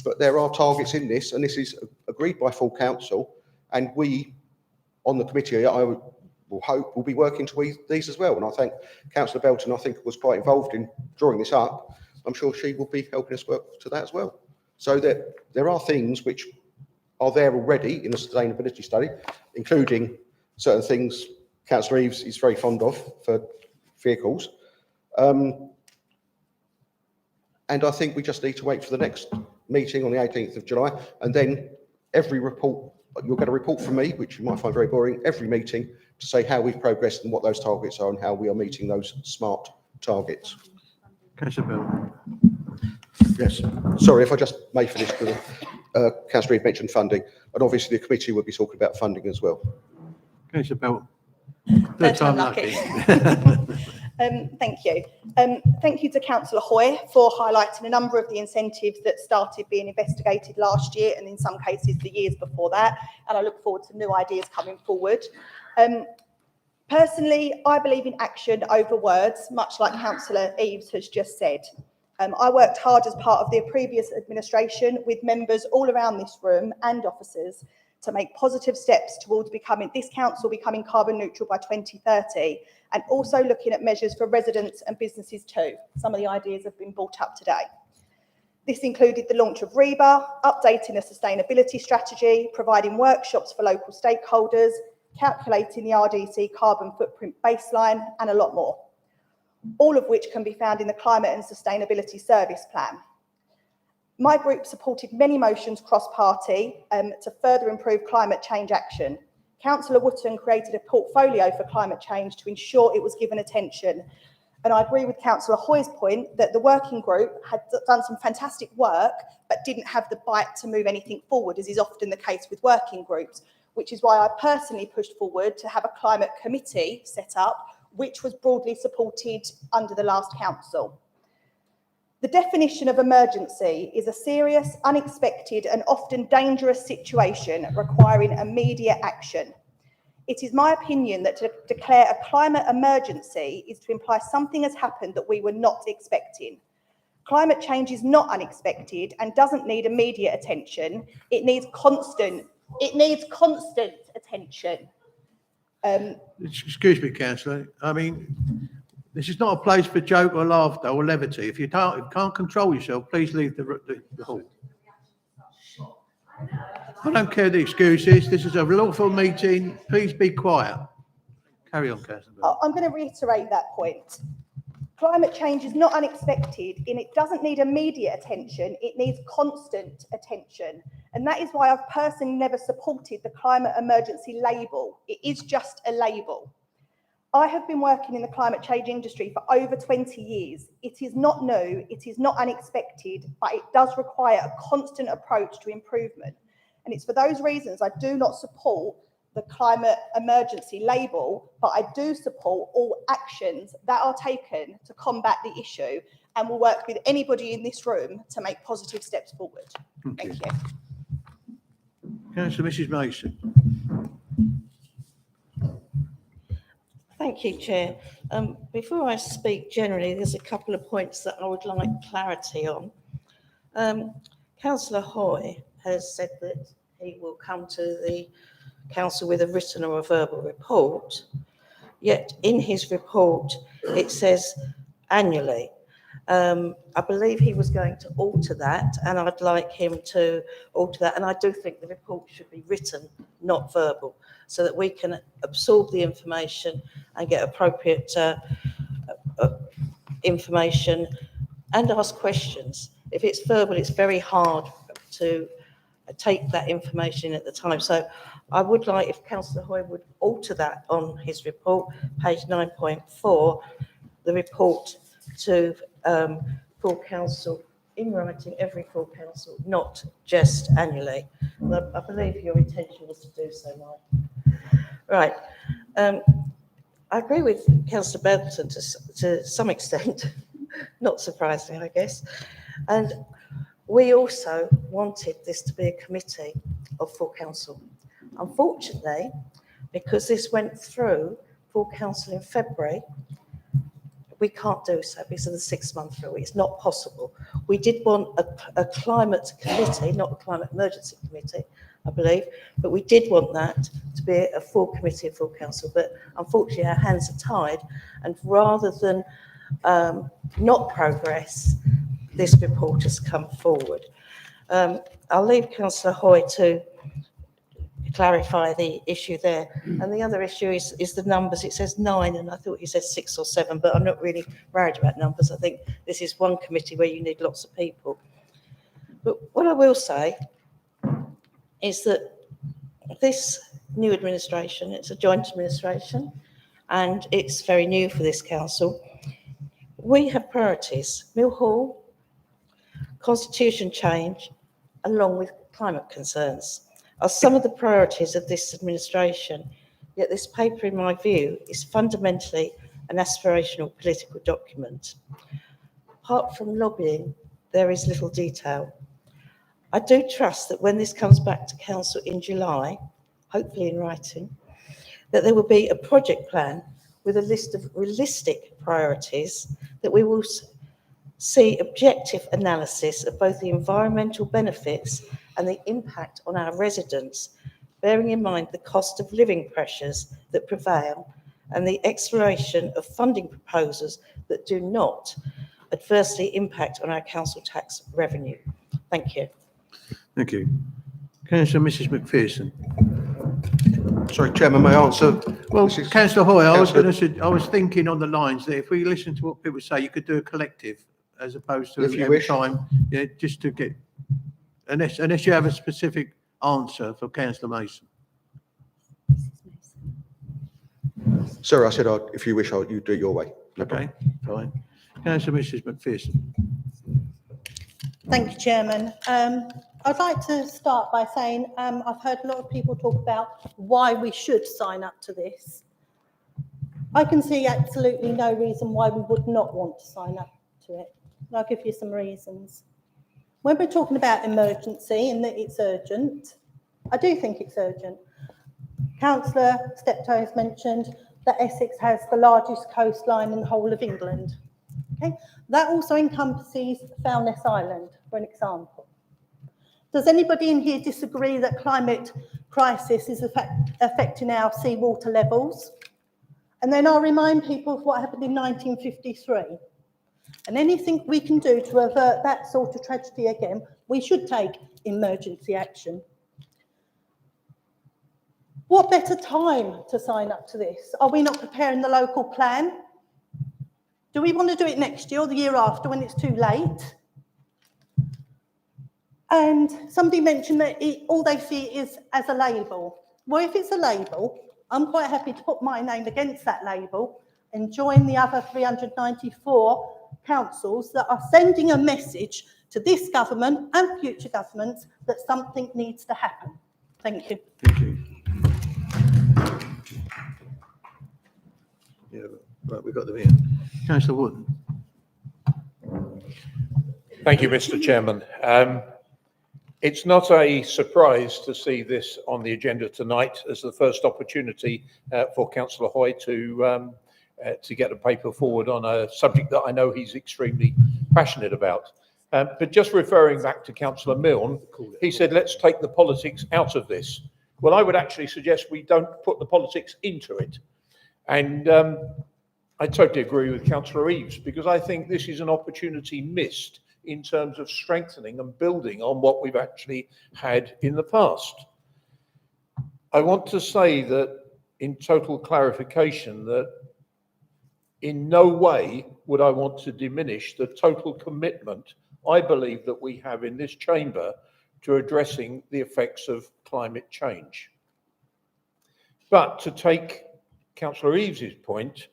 but there are targets in this, and this is agreed by full council, and we on the committee, I will hope, will be working to these as well. And I thank Councillor Belton, I think, was quite involved in drawing this up. I'm sure she will be helping us work to that as well. So that there are things which are there already in the sustainability study, including certain things Councillor Reeves is very fond of for vehicles. And I think we just need to wait for the next meeting on the 18th of July, and then every report, you'll get a report from me, which you might find very boring, every meeting to say how we've progressed and what those targets are and how we are meeting those smart targets. Councillor Bell. Yes, sorry, if I just may finish, because Councillor Reid mentioned funding, and obviously the committee will be talking about funding as well. Councillor Bell. Third time lucky. Thank you. Thank you to Councillor Hoy for highlighting a number of the incentives that started being investigated last year and in some cases the years before that. And I look forward to new ideas coming forward. Personally, I believe in action over words, much like Councillor Eaves has just said. I worked hard as part of the previous administration with members all around this room and officers to make positive steps towards this council becoming carbon neutral by 2030, and also looking at measures for residents and businesses too. Some of the ideas have been brought up today. This included the launch of REBA, updating a sustainability strategy, providing workshops for local stakeholders, calculating the RDC carbon footprint baseline, and a lot more, all of which can be found in the Climate and Sustainability Service Plan. My group supported many motions cross-party to further improve climate change action. Councillor Wootton created a portfolio for climate change to ensure it was given attention. And I agree with Councillor Hoy's point that the working group had done some fantastic work, but didn't have the bite to move anything forward, as is often the case with working groups, which is why I personally pushed forward to have a climate committee set up, which was broadly supported under the last council. The definition of emergency is a serious, unexpected and often dangerous situation requiring immediate action. It is my opinion that to declare a climate emergency is to imply something has happened that we were not expecting. Climate change is not unexpected and doesn't need immediate attention. It needs constant attention. Excuse me, councillor. I mean, this is not a place for joke or laughter or levity. If you can't control yourself, please leave the hall. I don't care the excuses. This is a lawful meeting. Please be quiet. Carry on, councillor. I'm going to reiterate that point. Climate change is not unexpected and it doesn't need immediate attention. It needs constant attention. And that is why I've personally never supported the climate emergency label. It is just a label. I have been working in the climate change industry for over 20 years. It is not new, it is not unexpected, but it does require a constant approach to improvement. And it's for those reasons I do not support the climate emergency label, but I do support all actions that are taken to combat the issue and will work with anybody in this room to make positive steps forward. Thank you. Councillor Mrs Mason. Thank you, Chair. Before I speak generally, there's a couple of points that I would like clarity on. Councillor Hoy has said that he will come to the council with a written or a verbal report, yet in his report it says annually. I believe he was going to alter that, and I'd like him to alter that, and I do think the report should be written, not verbal, so that we can absorb the information and get appropriate information and ask questions. If it's verbal, it's very hard to take that information at the time. So I would like if Councillor Hoy would alter that on his report, page 9.4, the report to full council in writing, every full council, not just annually. I believe your intention was to do so, Mike. Right. I agree with Councillor Belton to some extent, not surprisingly, I guess. And we also wanted this to be a committee of full council. Unfortunately, because this went through full council in February, we can't do so because of the 6-month rule. It's not possible. We did want a climate committee, not a climate emergency committee, I believe, but we did want that to be a full committee of full council. But unfortunately, our hands are tied, and rather than not progress, this report has come forward. I'll leave Councillor Hoy to clarify the issue there. And the other issue is the numbers. It says 9, and I thought you said 6 or 7, but I'm not really worried about numbers. I think this is one committee where you need lots of people. But what I will say is that this new administration, it's a joint administration, and it's very new for this council. We have priorities: Mill Hall, constitution change, along with climate concerns, are some of the priorities of this administration. Yet this paper, in my view, is fundamentally an aspirational political document. Apart from lobbying, there is little detail. I do trust that when this comes back to council in July, hopefully in writing, that there will be a project plan with a list of realistic priorities, that we will see objective analysis of both the environmental benefits and the impact on our residents, bearing in mind the cost of living pressures that prevail and the exploration of funding proposals that do not adversely impact on our council tax revenue. Thank you. Thank you. Councillor Mrs McPherson. Sorry, Chairman, may I answer? Well, Councillor Hoy, I was thinking on the lines that if we listen to what people say, you could do a collective as opposed to If you every wish. time, yeah, just to get, unless you have a specific answer for Councillor Mason. Sir, I said, if you wish, you do it your way. No Okay, problem. fine. Councillor Mrs McPherson. Thank you, Chairman. I'd like to start by saying I've heard a lot of people talk about why we should sign up to this. I can see absolutely no reason why we would not want to sign up to it. And I'll give you some reasons. When we're talking about emergency and that it's urgent, I do think it's urgent. Councillor Steptoe has mentioned that Essex has the largest coastline in the whole of England. Okay? That also encompasses Foulness Island, for an example. Does anybody in here disagree that climate crisis is affecting our seawater levels? And then I'll remind people of what happened in 1953. And anything we can do to avert that sort of tragedy again, we should take emergency action. What better time to sign up to this? Are we not preparing the local plan? Do we want to do it next year or the year after when it's too late? And somebody mentioned that all they see is as a label. Well, if it's a label, I'm quite happy to put my name against that label and join the other 394 councils that are sending a message to this government and future governments that something needs to happen. Thank you. Thank you. Yeah, right, we've got them here. Councillor Wood. Thank you, Mr. Chairman. It's not a surprise to see this on the agenda tonight as the first opportunity for Councillor Hoy to get a paper forward on a subject that I know he's extremely passionate about. But just referring back to Councillor Milne, he said, let's take the politics out of this. Well, I would actually suggest we don't put the politics into it. And I totally agree with Councillor Eaves, because I think this is an opportunity missed in terms of strengthening and building on what we've actually had in the past. I want to say that in total clarification that in no way would I want to diminish the total commitment I believe that we have in this chamber to addressing the effects of climate change. But to take Councillor Eaves's point,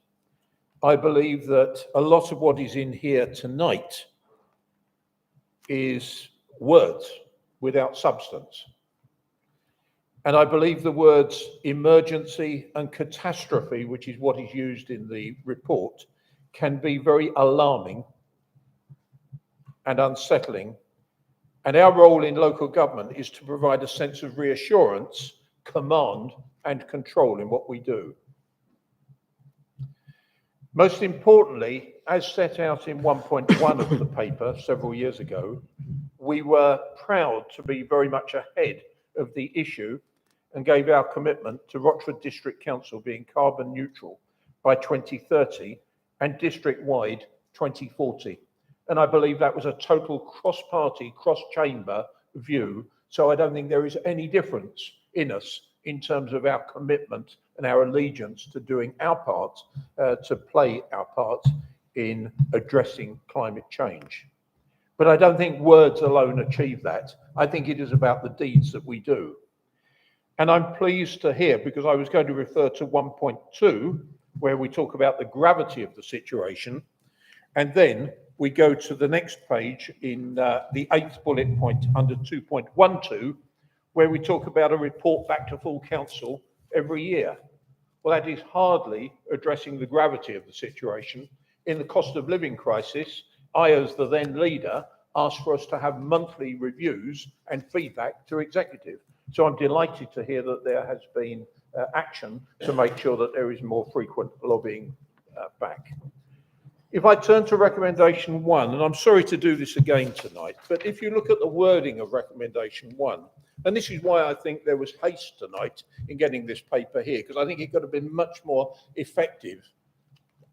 I believe that a lot of what is in here tonight is words without substance. And I believe the words emergency and catastrophe, which is what is used in the report, can be very alarming and unsettling. And our role in local government is to provide a sense of reassurance, command, and control in what we do. Most importantly, as set out in 1.1 of the paper several years ago, we were proud to be very much ahead of the issue and gave our commitment to Rochford District Council being carbon neutral by 2030 and district-wide 2040. And I believe that was a total cross-party, cross-chamber view. So I don't think there is any difference in us in terms of our commitment and our allegiance to doing our part, to play our part in addressing climate change. But I don't think words alone achieve that. I think it is about the deeds that we do. And I'm pleased to hear, because I was going to refer to 1.2, where we talk about the gravity of the situation, and then we go to the next page in the 8th bullet point under 2.12, where we talk about a report back to full council every year. Well, that is hardly addressing the gravity of the situation. In the cost of living crisis, I, as the then leader, asked for us to have monthly reviews and feedback to executive. So I'm delighted to hear that there has been action to make sure that there is more frequent lobbying back. If I turn to recommendation 1, and I'm sorry to do this again tonight, but if you look at the wording of recommendation 1, and this is why I think there was haste tonight in getting this paper here, because I think it could have been much more effective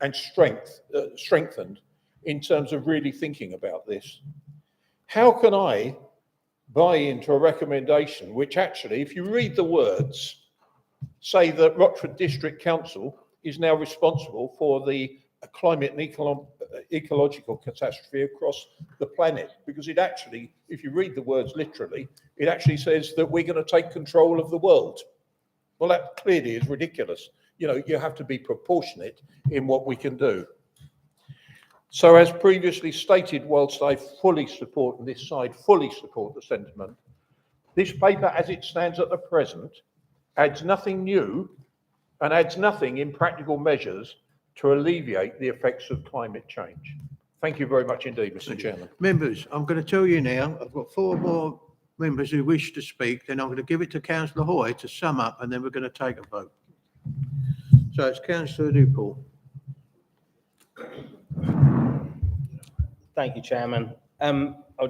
and strengthened in terms of really thinking about this. How can I buy into a recommendation which actually, if you read the words, say that Rochford District Council is now responsible for the climate and ecological catastrophe across the planet? Because it actually, if you read the words literally, it actually says that we're going to take control of the world. Well, that clearly is ridiculous. you have to be proportionate in what we can do. So as previously stated, whilst I fully support, and this side fully support the sentiment, this paper as it stands at the present adds nothing new and adds nothing in practical measures to alleviate the effects of climate change. Thank you very much indeed, Mr. Chairman. Members, I'm going to tell you now, I've got 4 more members who wish to speak, then I'm going to give it to Councillor Hoy to sum up, and then we're going to take a vote. So it's Councillor Dupont. Thank you, Chairman. I'll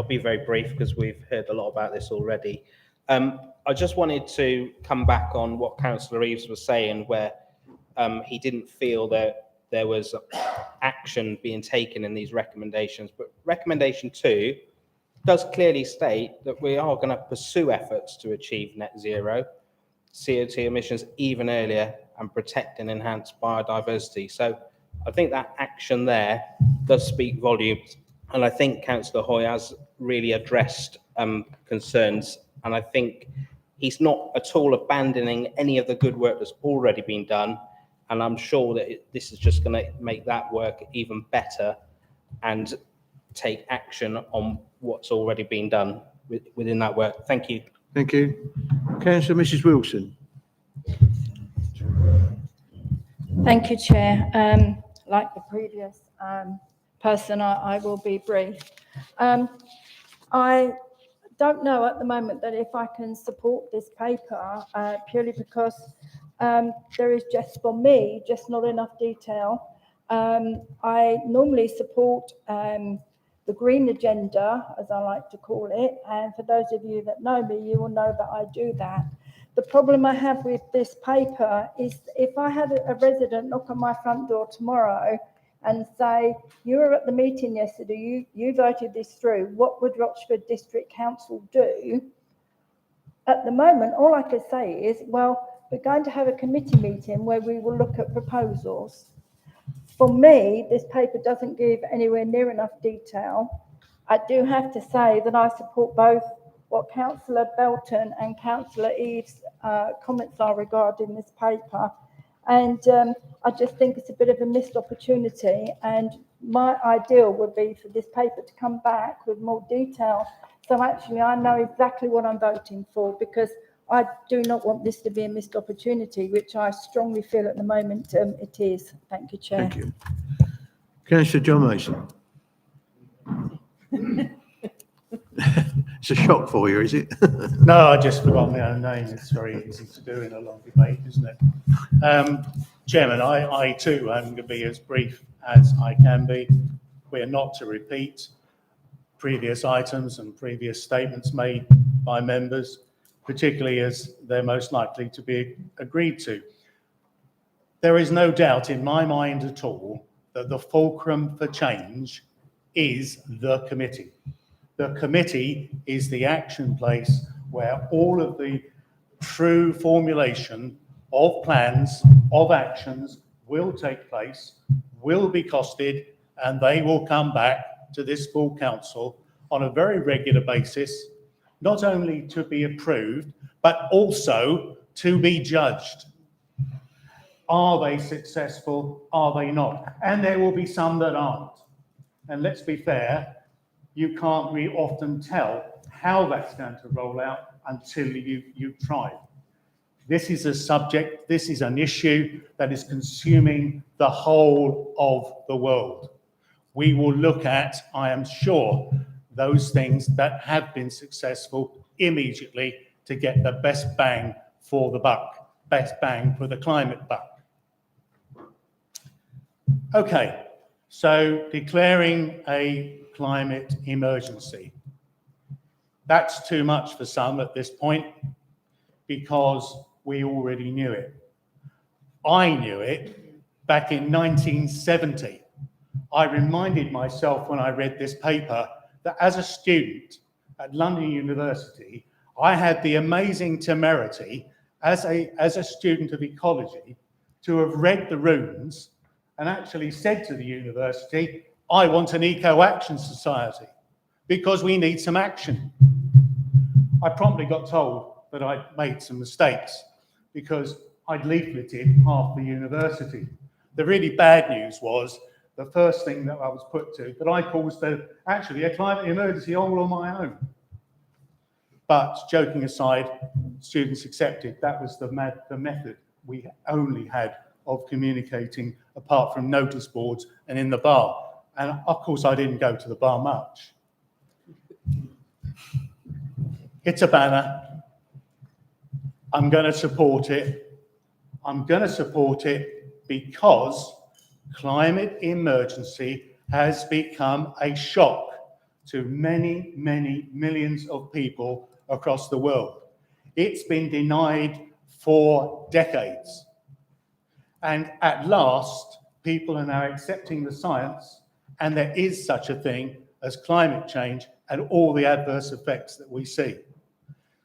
be very brief because we've heard a lot about this already. I just wanted to come back on what Councillor Eaves was saying, where he didn't feel that there was action being taken in these recommendations. But recommendation 2 does clearly state that we are going to pursue efforts to achieve net zero CO2 emissions even earlier and protect and enhance biodiversity. So I think that action there does speak volumes. And I think Councillor Hoy has really addressed concerns. And I think he's not at all abandoning any of the good work that's already been done. And I'm sure that this is just going to make that work even better and take action on what's already been done within that work. Thank you. Thank you. Councillor Mrs Wilson. Thank you, Chair. Like the previous person, I will be brief. I don't know at the moment that if I can support this paper purely because there is just, for me, just not enough detail. I normally support the green agenda, as I like to call it, and for those of you that know me, you will know that I do that. The problem I have with this paper is if I had a resident knock on my front door tomorrow and say, you were at the meeting yesterday, you voted this through, what would Rochford District Council do? At the moment, all I could say is, well, we're going to have a committee meeting where we will look at proposals. For me, this paper doesn't give anywhere near enough detail. I do have to say that I support both what Councillor Belton and Councillor Eaves' comments are regarding this paper. And I just think it's a bit of a missed opportunity. And my ideal would be for this paper to come back with more detail. So actually, I know exactly what I'm voting for, because I do not want this to be a missed opportunity, which I strongly feel at the moment it is. Thank you, Chair. Thank you. Councillor John Mason. It's a shock for you, is it? No, I just forgot my own name. It's very easy to do in a long debate, isn't it? Chairman, I too am going to be as brief as I can be. We're not to repeat previous items and previous statements made by members, particularly as they're most likely to be agreed to. There is no doubt in my mind at all that the fulcrum for change is the committee. The committee is the action place where all of the true formulation of plans, of actions will take place, will be costed, and they will come back to this full council on a very regular basis, not only to be approved, but also to be judged. Are they successful? Are they not? And there will be some that aren't. And let's be fair, you can't really often tell how that's going to roll out until you've tried. This is a subject, this is an issue that is consuming the whole of the world. We will look at, I am sure, those things that have been successful immediately to get the best bang for the buck, best bang for the climate buck. Okay, so declaring a climate emergency. That's too much for some at this point because we already knew it. I knew it back in 1970. I reminded myself when I read this paper that as a student at London University, I had the amazing temerity as a student of ecology to have read the runes and actually said to the university, I want an eco-action society because we need some action. I promptly got told that I'd made some mistakes because I'd leafleted half the university. The really bad news was the first thing that I was put to, that I caused actually a climate emergency all on my own. But joking aside, students accepted that was the method we only had of communicating apart from notice boards and in the bar. And of course, I didn't go to the bar much. It's a banner. I'm going to support it. I'm going to support it because climate emergency has become a shock to many, many millions of people across the world. It's been denied for decades. And at last, people are now accepting the science, and there is such a thing as climate change and all the adverse effects that we see.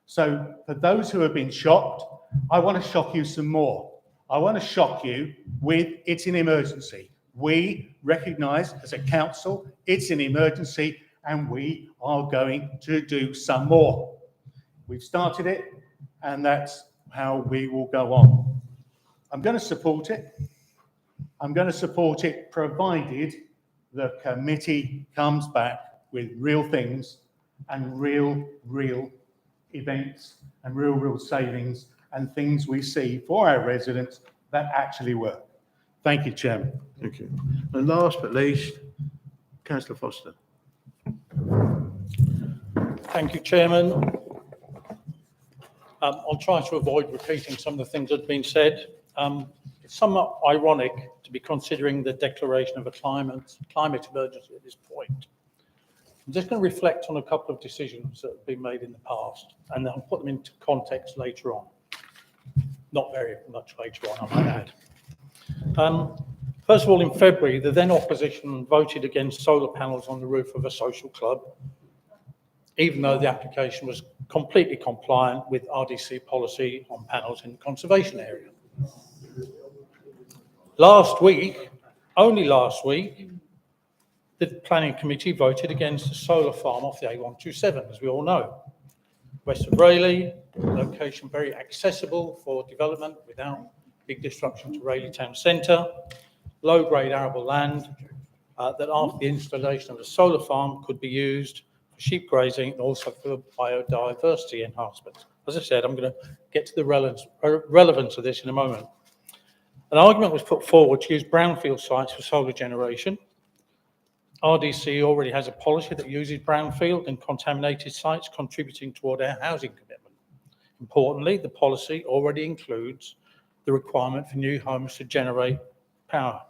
So for those who have been shocked, I want to shock you some more. I want to shock you with it's an emergency. We recognise as a council it's an emergency and we are going to do some more. We've started it and that's how we will go on. I'm going to support it. I'm going to support it provided the committee comes back with real things and real events and real savings and things we see for our residents that actually work. Thank you, Chairman. Thank you. And last but least, Councillor Foster. Thank you, Chairman. I'll try to avoid repeating some of the things that have been said. It's somewhat ironic to be considering the declaration of a climate emergency at this point. I'm just going to reflect on a couple of decisions that have been made in the past, and I'll put them into context later on. Not very much later on, I might add. First of all, in February, the then opposition voted against solar panels on the roof of a social club, even though the application was completely compliant with RDC policy on panels in the conservation area. Last week, only last week, the planning committee voted against a solar farm off the A127, as we all know. West of Rayleigh, location very accessible for development without big disruption to Rayleigh town centre, low-grade arable land that after the installation of the solar farm could be used for sheep grazing and also for biodiversity enhancement. As I said, I'm going to get to the relevance of this in a moment. An argument was put forward to use brownfield sites for solar generation. RDC already has a policy that uses brownfield and contaminated sites contributing toward our housing commitment. Importantly, the policy already includes the requirement for new homes to generate power.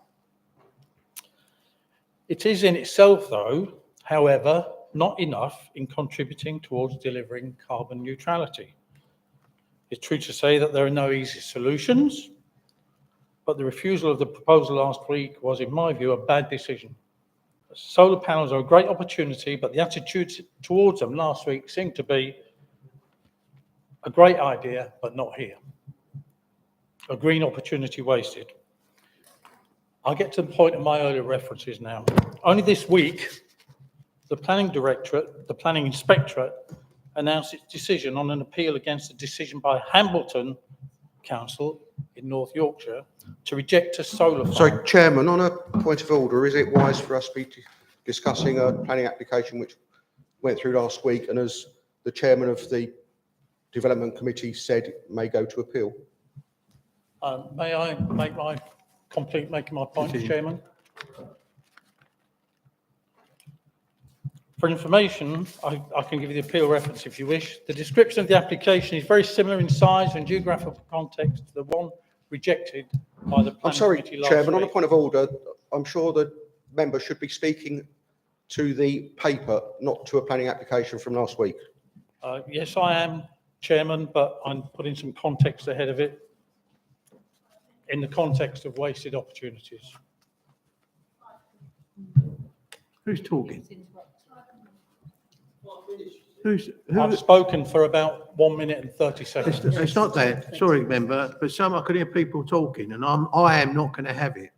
It is in itself, though, however, not enough in contributing towards delivering carbon neutrality. It's true to say that there are no easy solutions, but the refusal of the proposal last week was, in my view, a bad decision. Solar panels are a great opportunity, but the attitude towards them last week seemed to be a great idea, but not here. A green opportunity wasted. I'll get to the point of my earlier references now. Only this week, the planning inspectorate announced its decision on an appeal against a decision by Hambleton Council in North Yorkshire to reject a solar farm. Sorry, Chairman, on a point of order, is it wise for us to be discussing a planning application which went through last week and as the chairman of the development committee said may go to appeal? May I make making my point, Chairman? For information, I can give you the appeal reference if you wish. The description of the application is very similar in size and geographical context to the one rejected by the planning committee last Chairman, week. on a point of order, I'm sure the member should be speaking to the paper, not to a planning application from last week. Yes, I am, Chairman, but I'm putting some context ahead of it in the context of wasted opportunities. Who's talking? I've spoken for about 1 minute and 30 seconds. It's not that, sorry, member, but I could hear people talking and I am not going to have it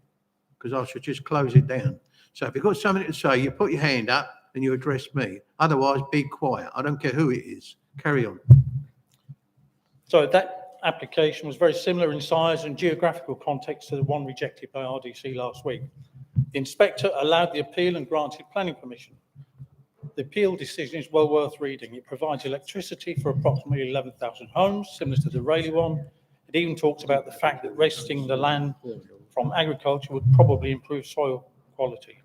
because I should just close it down. So if you've got something to say, you put your hand up and you address me. Otherwise, be quiet. I don't care who it is. Carry on. So that application was very similar in size and geographical context to the one rejected by RDC last week. The inspector allowed the appeal and granted planning permission. The appeal decision is well worth reading. It provides electricity for approximately 11,000 homes, similar to the Rayleigh one. It even talks about the fact that wresting the land from agriculture would probably improve soil quality.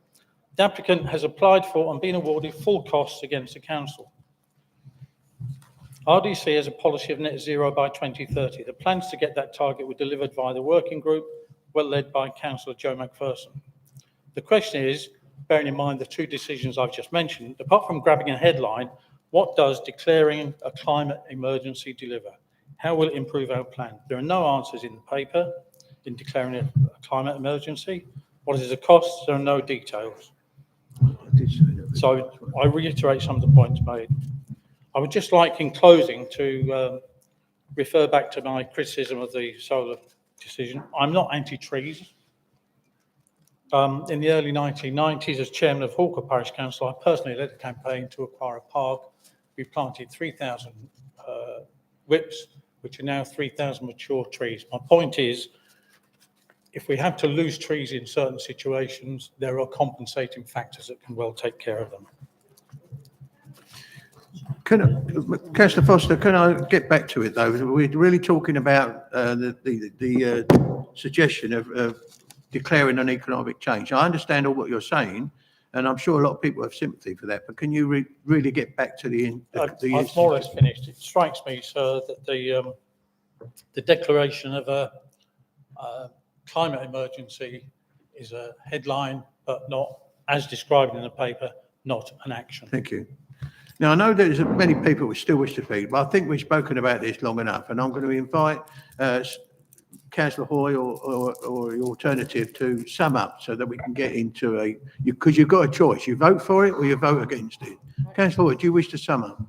The applicant has applied for and been awarded full costs against the council. RDC has a policy of net zero by 2030. The plans to get that target were delivered by the working group, well led by Councillor Joe McPherson. The question is, bearing in mind the two decisions I've just mentioned, apart from grabbing a headline, what does declaring a climate emergency deliver? How will it improve our plan? There are no answers in the paper in declaring a climate emergency. What is the cost? There are no details. So I reiterate some of the points made. I would just like, in closing, to refer back to my criticism of the solar decision. I'm not anti-trees. In the early 1990s, as chairman of Hawker Parish Council, I personally led a campaign to acquire a park. We planted 3,000 whips, which are now 3,000 mature trees. My point is, if we have to lose trees in certain situations, there are compensating factors that can well take care of them. Councillor Foster, can I get back to it though? We're really talking about the suggestion of declaring an economic change. I understand all what you're saying, and I'm sure a lot of people have sympathy for that. But can you really get back to the I've more or less finished. It strikes me, sir, that the declaration of a climate emergency is a headline, but not, as described in the paper, not an action. Thank you. Now, I know there's many people who still wish to speak, but I think we've spoken about this long enough, and I'm going to invite Councillor Hoy or the alternative to sum up so that we can get into because you've got a choice. You vote for it or you vote against it. Councillor Hoy, do you wish to sum up?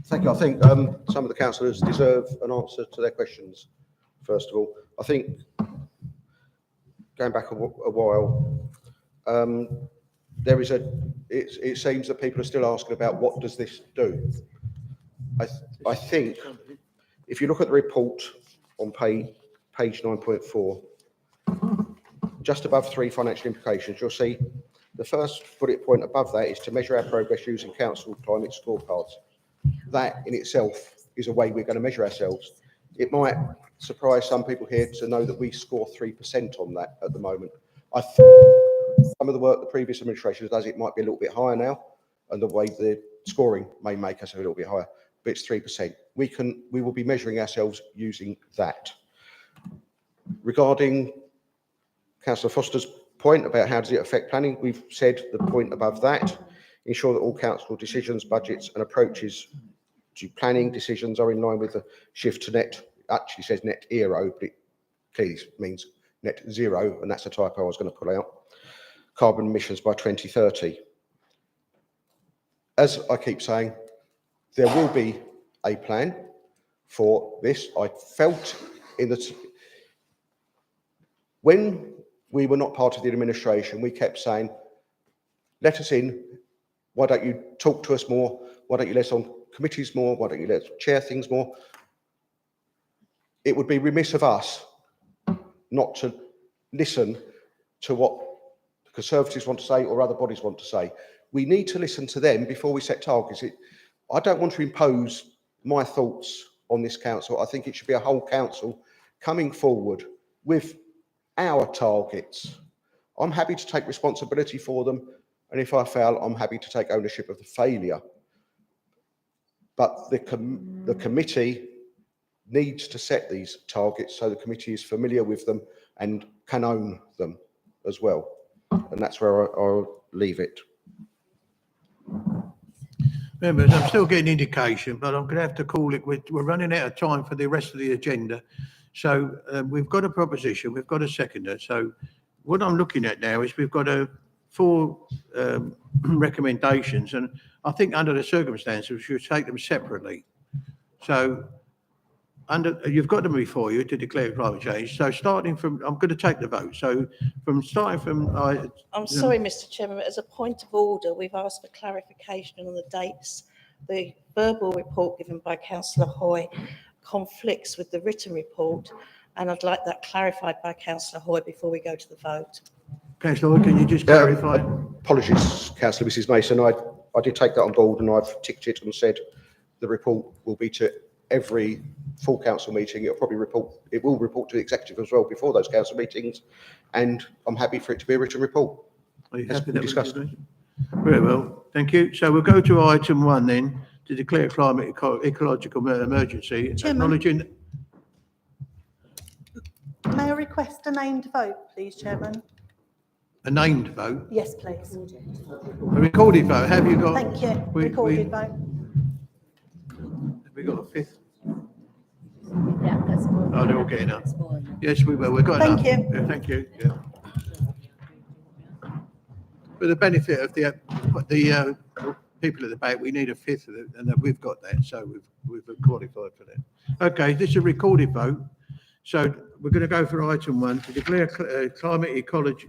Thank you. I think some of the councillors deserve an answer to their questions, first of all. I think, going back a while, it seems that people are still asking about what does this do. I think if you look at the report on page 9.4, just above 3 financial implications, you'll see the first bullet point above that is to measure our progress using council climate scorecards. That in itself is a way we're going to measure ourselves. It might surprise some people here to know that we score 3% on that at the moment. I think some of the work the previous administration does, it might be a little bit higher now, and the way the scoring may make us a little bit higher, but it's 3%. We will be measuring ourselves using that. Regarding Councillor Foster's point about how does it affect planning, we've said the point above that, ensure that all council decisions, budgets and approaches to planning decisions are in line with the shift to net, actually says net zero, but it clearly means net zero, and that's a typo I was going to pull out. Carbon emissions by 2030. As I keep saying, there will be a plan for this. I felt when we were not part of the administration, we kept saying, let us in. Why don't you talk to us more? Why don't you let us on committees more? Why don't you let us chair things more? It would be remiss of us not to listen to what the Conservatives want to say or other bodies want to say. We need to listen to them before we set targets. I don't want to impose my thoughts on this council. I think it should be a whole council coming forward with our targets. I'm happy to take responsibility for them, and if I fail, I'm happy to take ownership of the failure. But the committee needs to set these targets so the committee is familiar with them and can own them as well. And that's where I'll leave it. Members, I'm still getting indication, but I'm going to have to call it. We're running out of time for the rest of the agenda. So we've got a proposition, we've got a seconder. So what I'm looking at now is we've got 4 recommendations, and I think under the circumstances, we should take them separately. So you've got them before you to declare climate change. So starting from, I'm going to take the vote. So I'm sorry, Mr. Chairman, but as a point of order, we've asked for clarification on the dates. The verbal report given by Councillor Hoy conflicts with the written report, and I'd like that clarified by Councillor Hoy before we go to the vote. Councillor Hoy, can you just clarify? Apologies, Councillor Mrs Mason. I did take that on board and I've ticked it and said the report will be to every full council meeting. It will report to the executive as well before those council meetings, and I'm happy for it to be a written report. Are you As happy we that discussed. Very well, thank you. So we'll go to item 1 then, to declare climate ecological emergency, Chairman. acknowledging. May I request a named vote, please, Chairman? A named vote, Yes, please. a recorded vote. Have you got? Thank you. Recorded vote. Have we got a fifth? Yeah, that's more. Oh, they're all getting up. Yes, we will. We've got Thank enough. you. Yeah, thank you. Yeah. For the benefit of the people at the back, we need a fifth of it, and we've got that, so we've qualified for that. Okay, this is a recorded vote. So we're going to go for item 1 to declare climate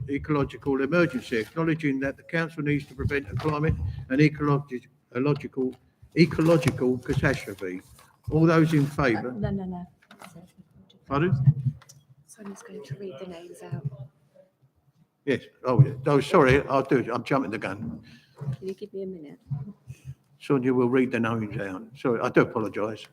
ecological emergency, acknowledging that the council needs to prevent a climate and ecological catastrophe. All those in favour? No. Pardon? Someone's going to read the names out. Yes. Oh, yeah. Oh, sorry. I'll do it. I'm jumping the gun. Can you give me a minute? Sonia will read the names out. Sorry, I do apologise.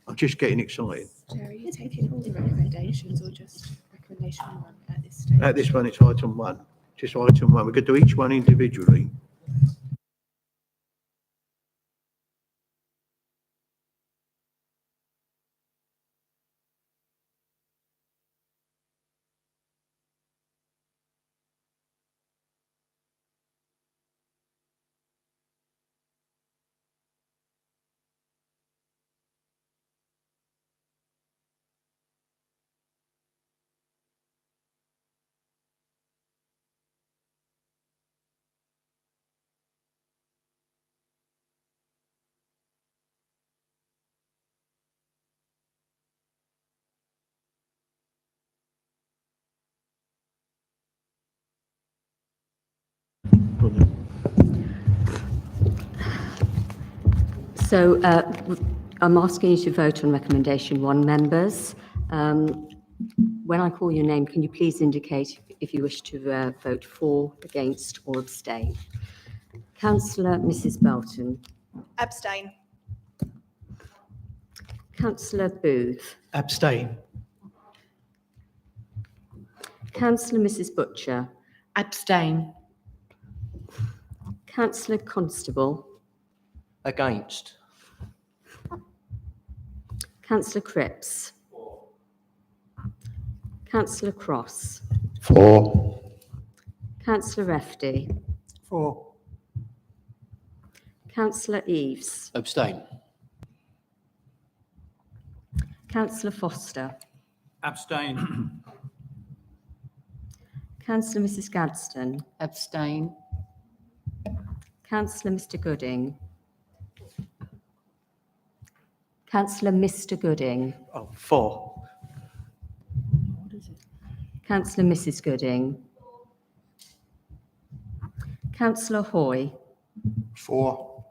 I'm just getting excited. Jerry, are you taking all the recommendations or just recommendation 1 at this stage? At this one, it's item 1. Just item 1. We're going to do each one individually. So I'm asking you to vote on recommendation 1, members. When I call your name, can you please indicate if you wish to vote for, against or abstain? Councillor Mrs Belton. Abstain. Councillor Booth. Abstain. Councillor Mrs Butcher. Abstain. Councillor Constable. Against. Councillor Cripps. Councillor Cross. For. Councillor Refty. For. Councillor Eaves. Abstain. Councillor Foster. Abstain. Councillor Mrs Gadsden. Abstain. Councillor Mr Gooding. Councillor Mr Gooding. Oh, for. Councillor Mrs Gooding. Councillor Hoy. For.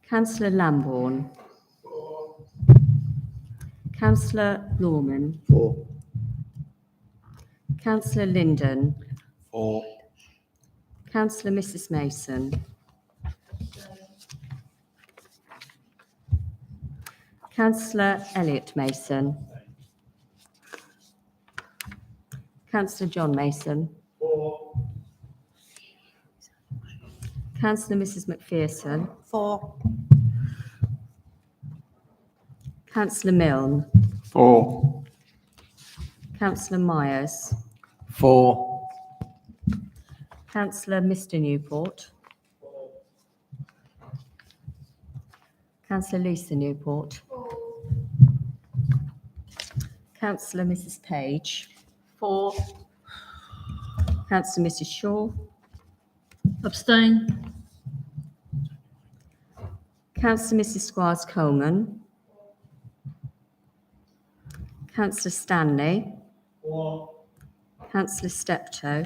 Councillor Lambourne. Councillor Lorman. For. Councillor Linden. For. Councillor Mrs Mason. Councillor Elliot Mason. Councillor John Mason. For. Councillor Mrs McPherson. For. Councillor Milne. For. Councillor Myers. For. Councillor Mr Newport. Councillor Lisa Newport. Councillor Mrs Page. For. Councillor Mrs Shaw. Abstain. Councillor Mrs Squires Coleman. Councillor Stanley. For. Councillor Steptoe.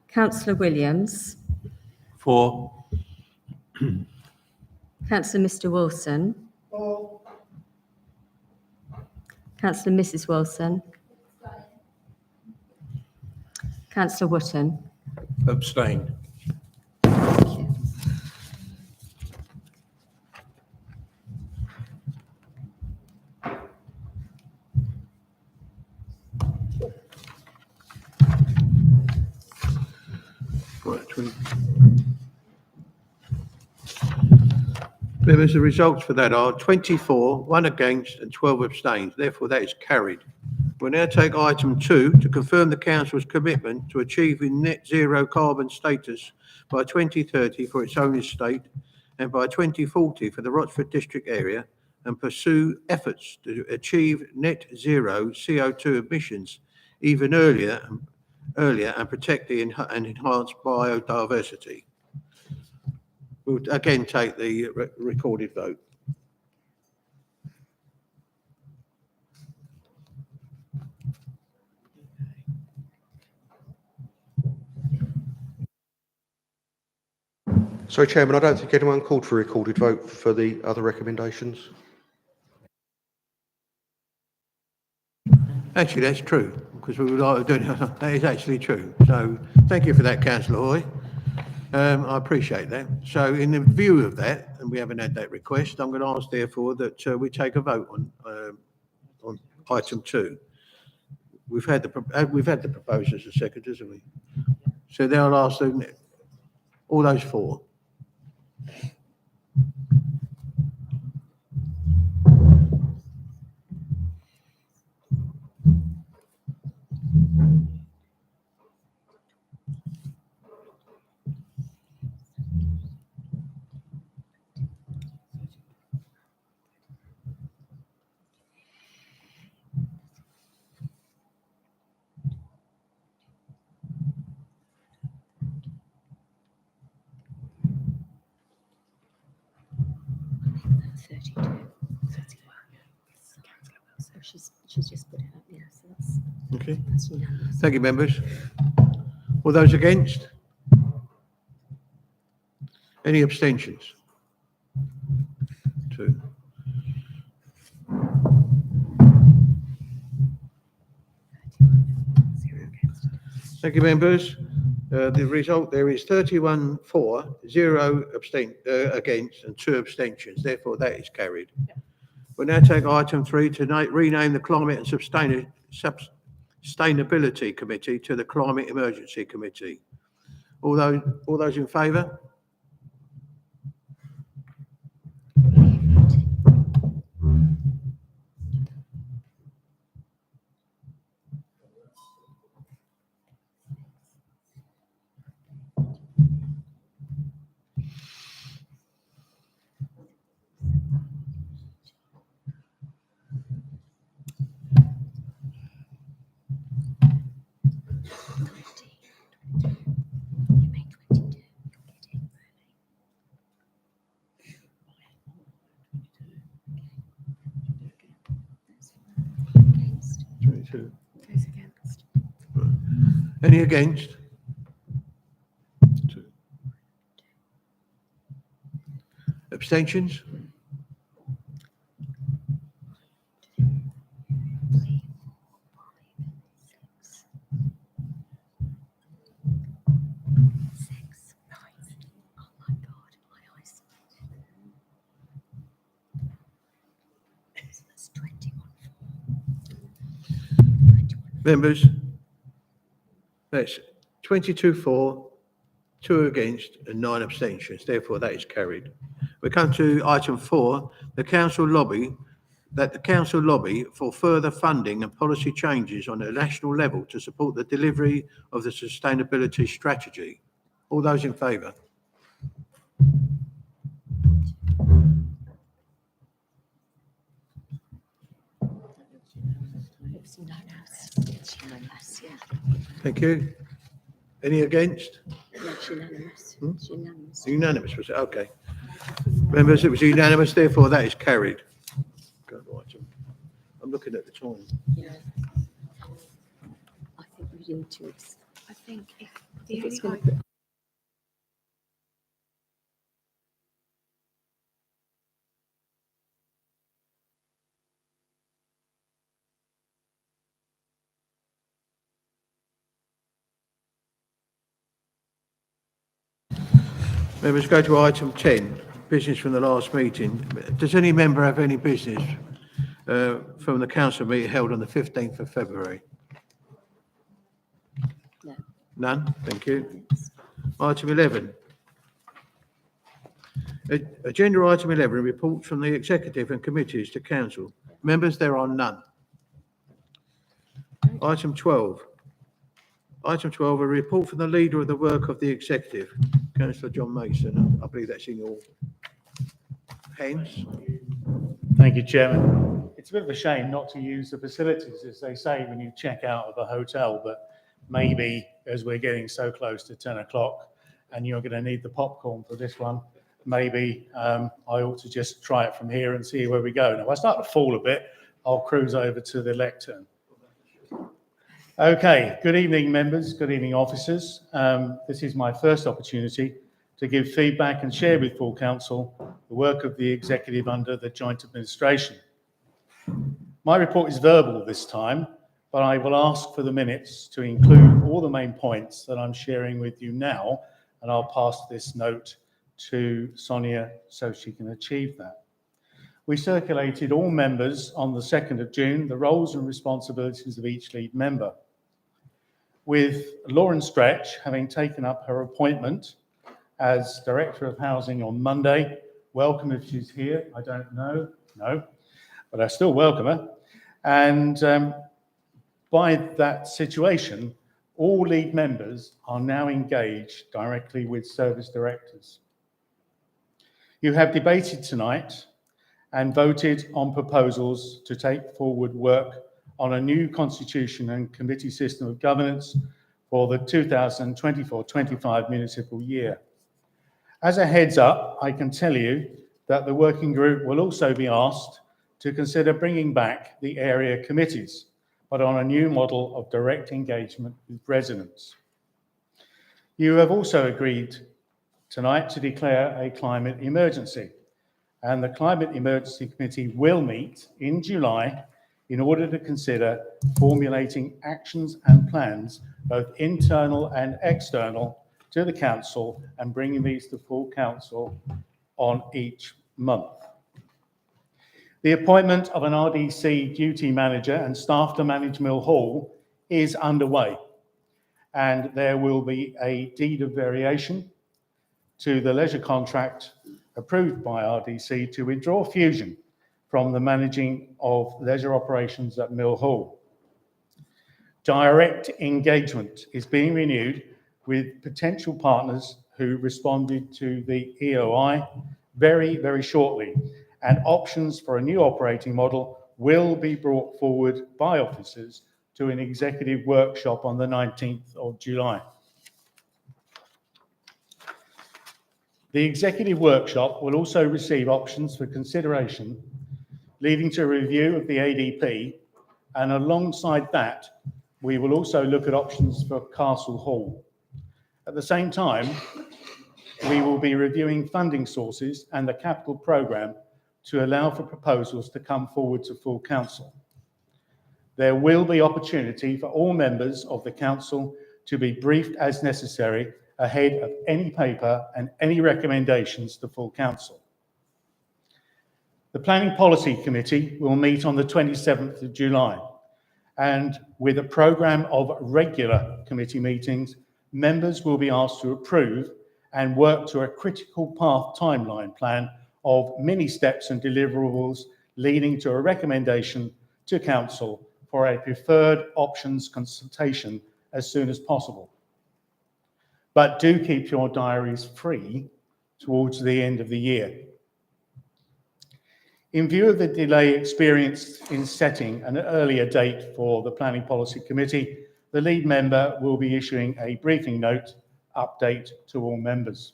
Councillor Williams. For. Councillor Mr Wilson. Councillor Mrs Wilson. Councillor Wotton. Abstain. Members, the results for that are 24, 1 against and 12 abstains. Therefore, that is carried. We'll now take item 2 to confirm the council's commitment to achieving net zero carbon status by 2030 for its own estate and by 2040 for the Rochford district area, and pursue efforts to achieve net zero CO2 emissions even earlier and protect and enhance biodiversity. We'll again take the recorded vote. Sorry, Chairman, I don't think anyone called for a recorded vote for the other recommendations. Actually, that's true, because we would like to do it. That is actually true. So thank you for that, Councillor Hoy. I appreciate that. So in the view of that, and we haven't had that request, I'm going to ask therefore that we take a vote on item 2. We've had the proposals a second, hasn't we? So then I'll ask them, all those 4. She's just put it up, yeah, so that's... Okay. That's unanimous. Thank you, members. All those against? Any abstentions? 2. Thank you, members. The result there is 31 for, 0 against and 2 abstentions. Therefore, that is carried. We'll now take item 3 to rename the Climate and Sustainability Committee to the Climate Emergency Committee. All those in favour? Any against? 2. Abstentions? Members, that's 22 for, 2 against and 9 abstentions. Therefore, that is carried. We come to item 4, the council lobby for further funding and policy changes on a national level to support the delivery of the sustainability strategy. All those in favour? Thank you. Any against? That's unanimous. Hmm? It's unanimous. Unanimous, was it? Okay. Members, it was unanimous, therefore that is carried. Go right. I'm looking at the time. Yeah. I think we need to, I think if it's going to Members, go to item 10, business from the last meeting. Does any member have any business from the council meeting held on the 15th of February? No. None? Thank you. Item 11. Agenda item 11, reports from the executive and committees to council. Members, there are none. Item 12. Item 12, a report from the leader of the work of the executive, Councillor John Mason. I believe that's in your hands. Thank you, Chairman. It's a bit of a shame not to use the facilities, as they say, when you check out of a hotel, but maybe as we're getting so close to 10 o'clock and you're going to need the popcorn for this one, maybe I ought to just try it from here and see where we go. Now, if I start to fall a bit, I'll cruise over to the lectern. Okay, good evening, members, good evening, officers. This is my first opportunity to give feedback and share with full council the work of the executive under the joint administration. My report is verbal this time, but I will ask for the minutes to include all the main points that I'm sharing with you now, and I'll pass this note to Sonia so she can achieve that. We circulated all members on the 2nd of June, the roles and responsibilities of each lead member. With Lauren Stretch having taken up her appointment as Director of Housing on Monday, welcome if she's here, I don't know, no, but I still welcome her. And by that situation, all lead members are now engaged directly with service directors. You have debated tonight and voted on proposals to take forward work on a new constitution and committee system of governance for the 2024-25 municipal year. As a heads up, I can tell you that the working group will also be asked to consider bringing back the area committees, but on a new model of direct engagement with residents. You have also agreed tonight to declare a climate emergency, and the Climate Emergency Committee will meet in July in order to consider formulating actions and plans, both internal and external, to the council and bringing these to full council on each month. The appointment of an RDC duty manager and staff to manage Mill Hall is underway, and there will be a deed of variation to the leisure contract approved by RDC to withdraw Fusion from the managing of leisure operations at Mill Hall. Direct engagement is being renewed with potential partners who responded to the EOI very, very shortly, and options for a new operating model will be brought forward by officers to an executive workshop on the 19th of July. The executive workshop will also receive options for consideration, leading to a review of the ADP, and alongside that, we will also look at options for Castle Hall. At the same time, we will be reviewing funding sources and the capital programme to allow for proposals to come forward to full council. There will be opportunity for all members of the council to be briefed as necessary ahead of any paper and any recommendations to full council. The Planning Policy Committee will meet on the 27th of July, and with a programme of regular committee meetings, members will be asked to approve and work to a critical path timeline plan of many steps and deliverables leading to a recommendation to council for a preferred options consultation as soon as possible. But do keep your diaries free towards the end of the year. In view of the delay experienced in setting an earlier date for the Planning Policy Committee, the lead member will be issuing a briefing note update to all members.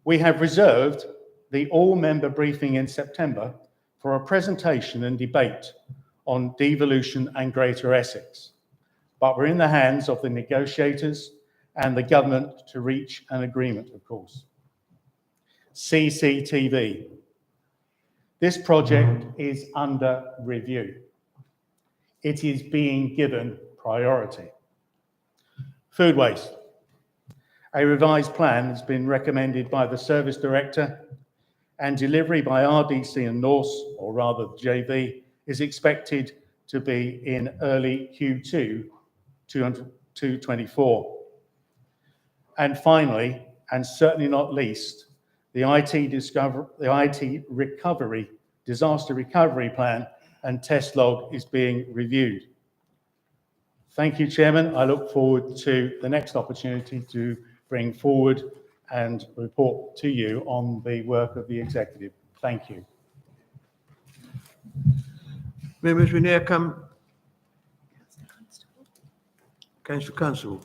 We have reserved the all-member briefing in September for a presentation and debate on devolution and Greater Essex, but we're in the hands of the negotiators and the government to reach an agreement, of course. CCTV. This project is under review. It is being given priority. Food waste. A revised plan has been recommended by the Service Director, and delivery by RDC and Norse, or rather JV, is expected to be in early Q2 2024. And finally, and certainly not least, the IT recovery, disaster recovery plan and test log is being reviewed. Thank you, Chairman. I look forward to the next opportunity to bring forward and report to you on the work of the executive. Thank you. Members, we now come. Councillor Constable.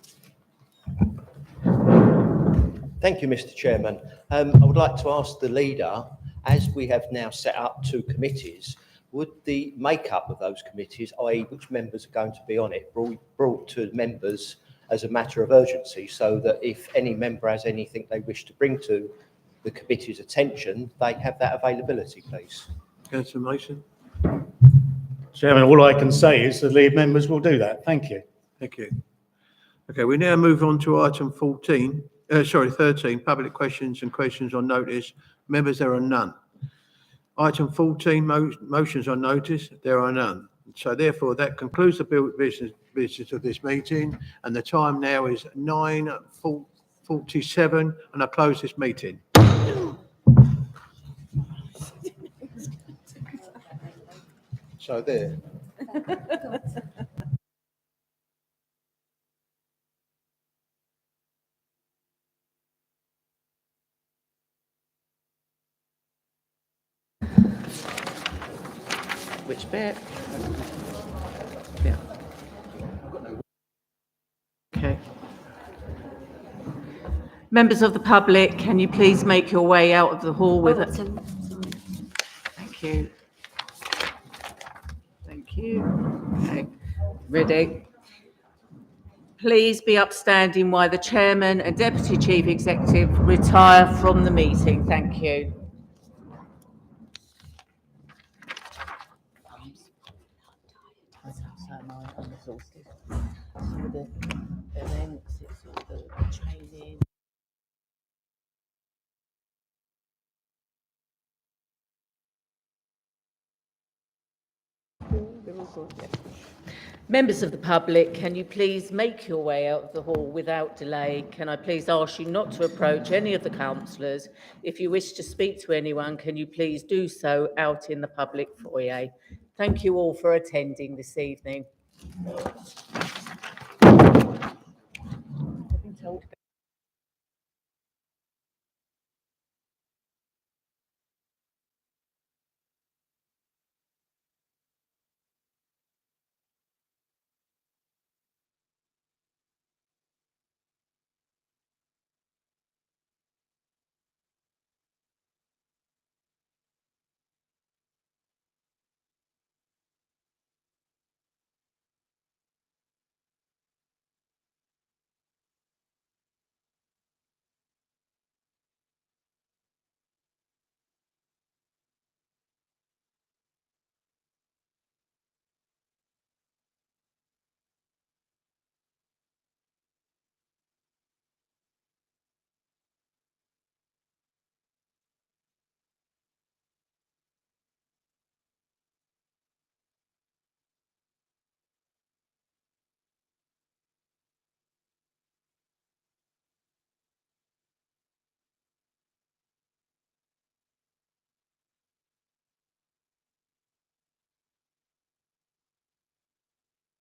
Thank you, Mr. Chairman. I would like to ask the leader, as we have now set up 2 committees, would the makeup of those committees, i.e. which members are going to be on it, brought to members as a matter of urgency, so that if any member has anything they wish to bring to the committee's attention, they have that availability, please? Councillor Mason. Chairman, all I can say is the lead members will do that. Thank you. Thank you. Okay, we now move on to item 13, public questions and questions on notice. Members, there are none. Item 14, motions on notice, there are none. So therefore, that concludes the business of this meeting, and the time now is 9:47, and I close this meeting. So there. Which bit? Yeah. Okay. Members of the public, can you please make your way out of the hall with it? Thank you. Thank you. Okay. Ready? Please be upstanding while the chairman and deputy chief executive retire from the meeting. Thank you. I'm exhausted. Some of the events, it's all the training. Members of the public, can you please make your way out of the hall without delay? Can I please ask you not to approach any of the councillors? If you wish to speak to anyone, can you please do so out in the public foyer? Thank you all for attending this evening.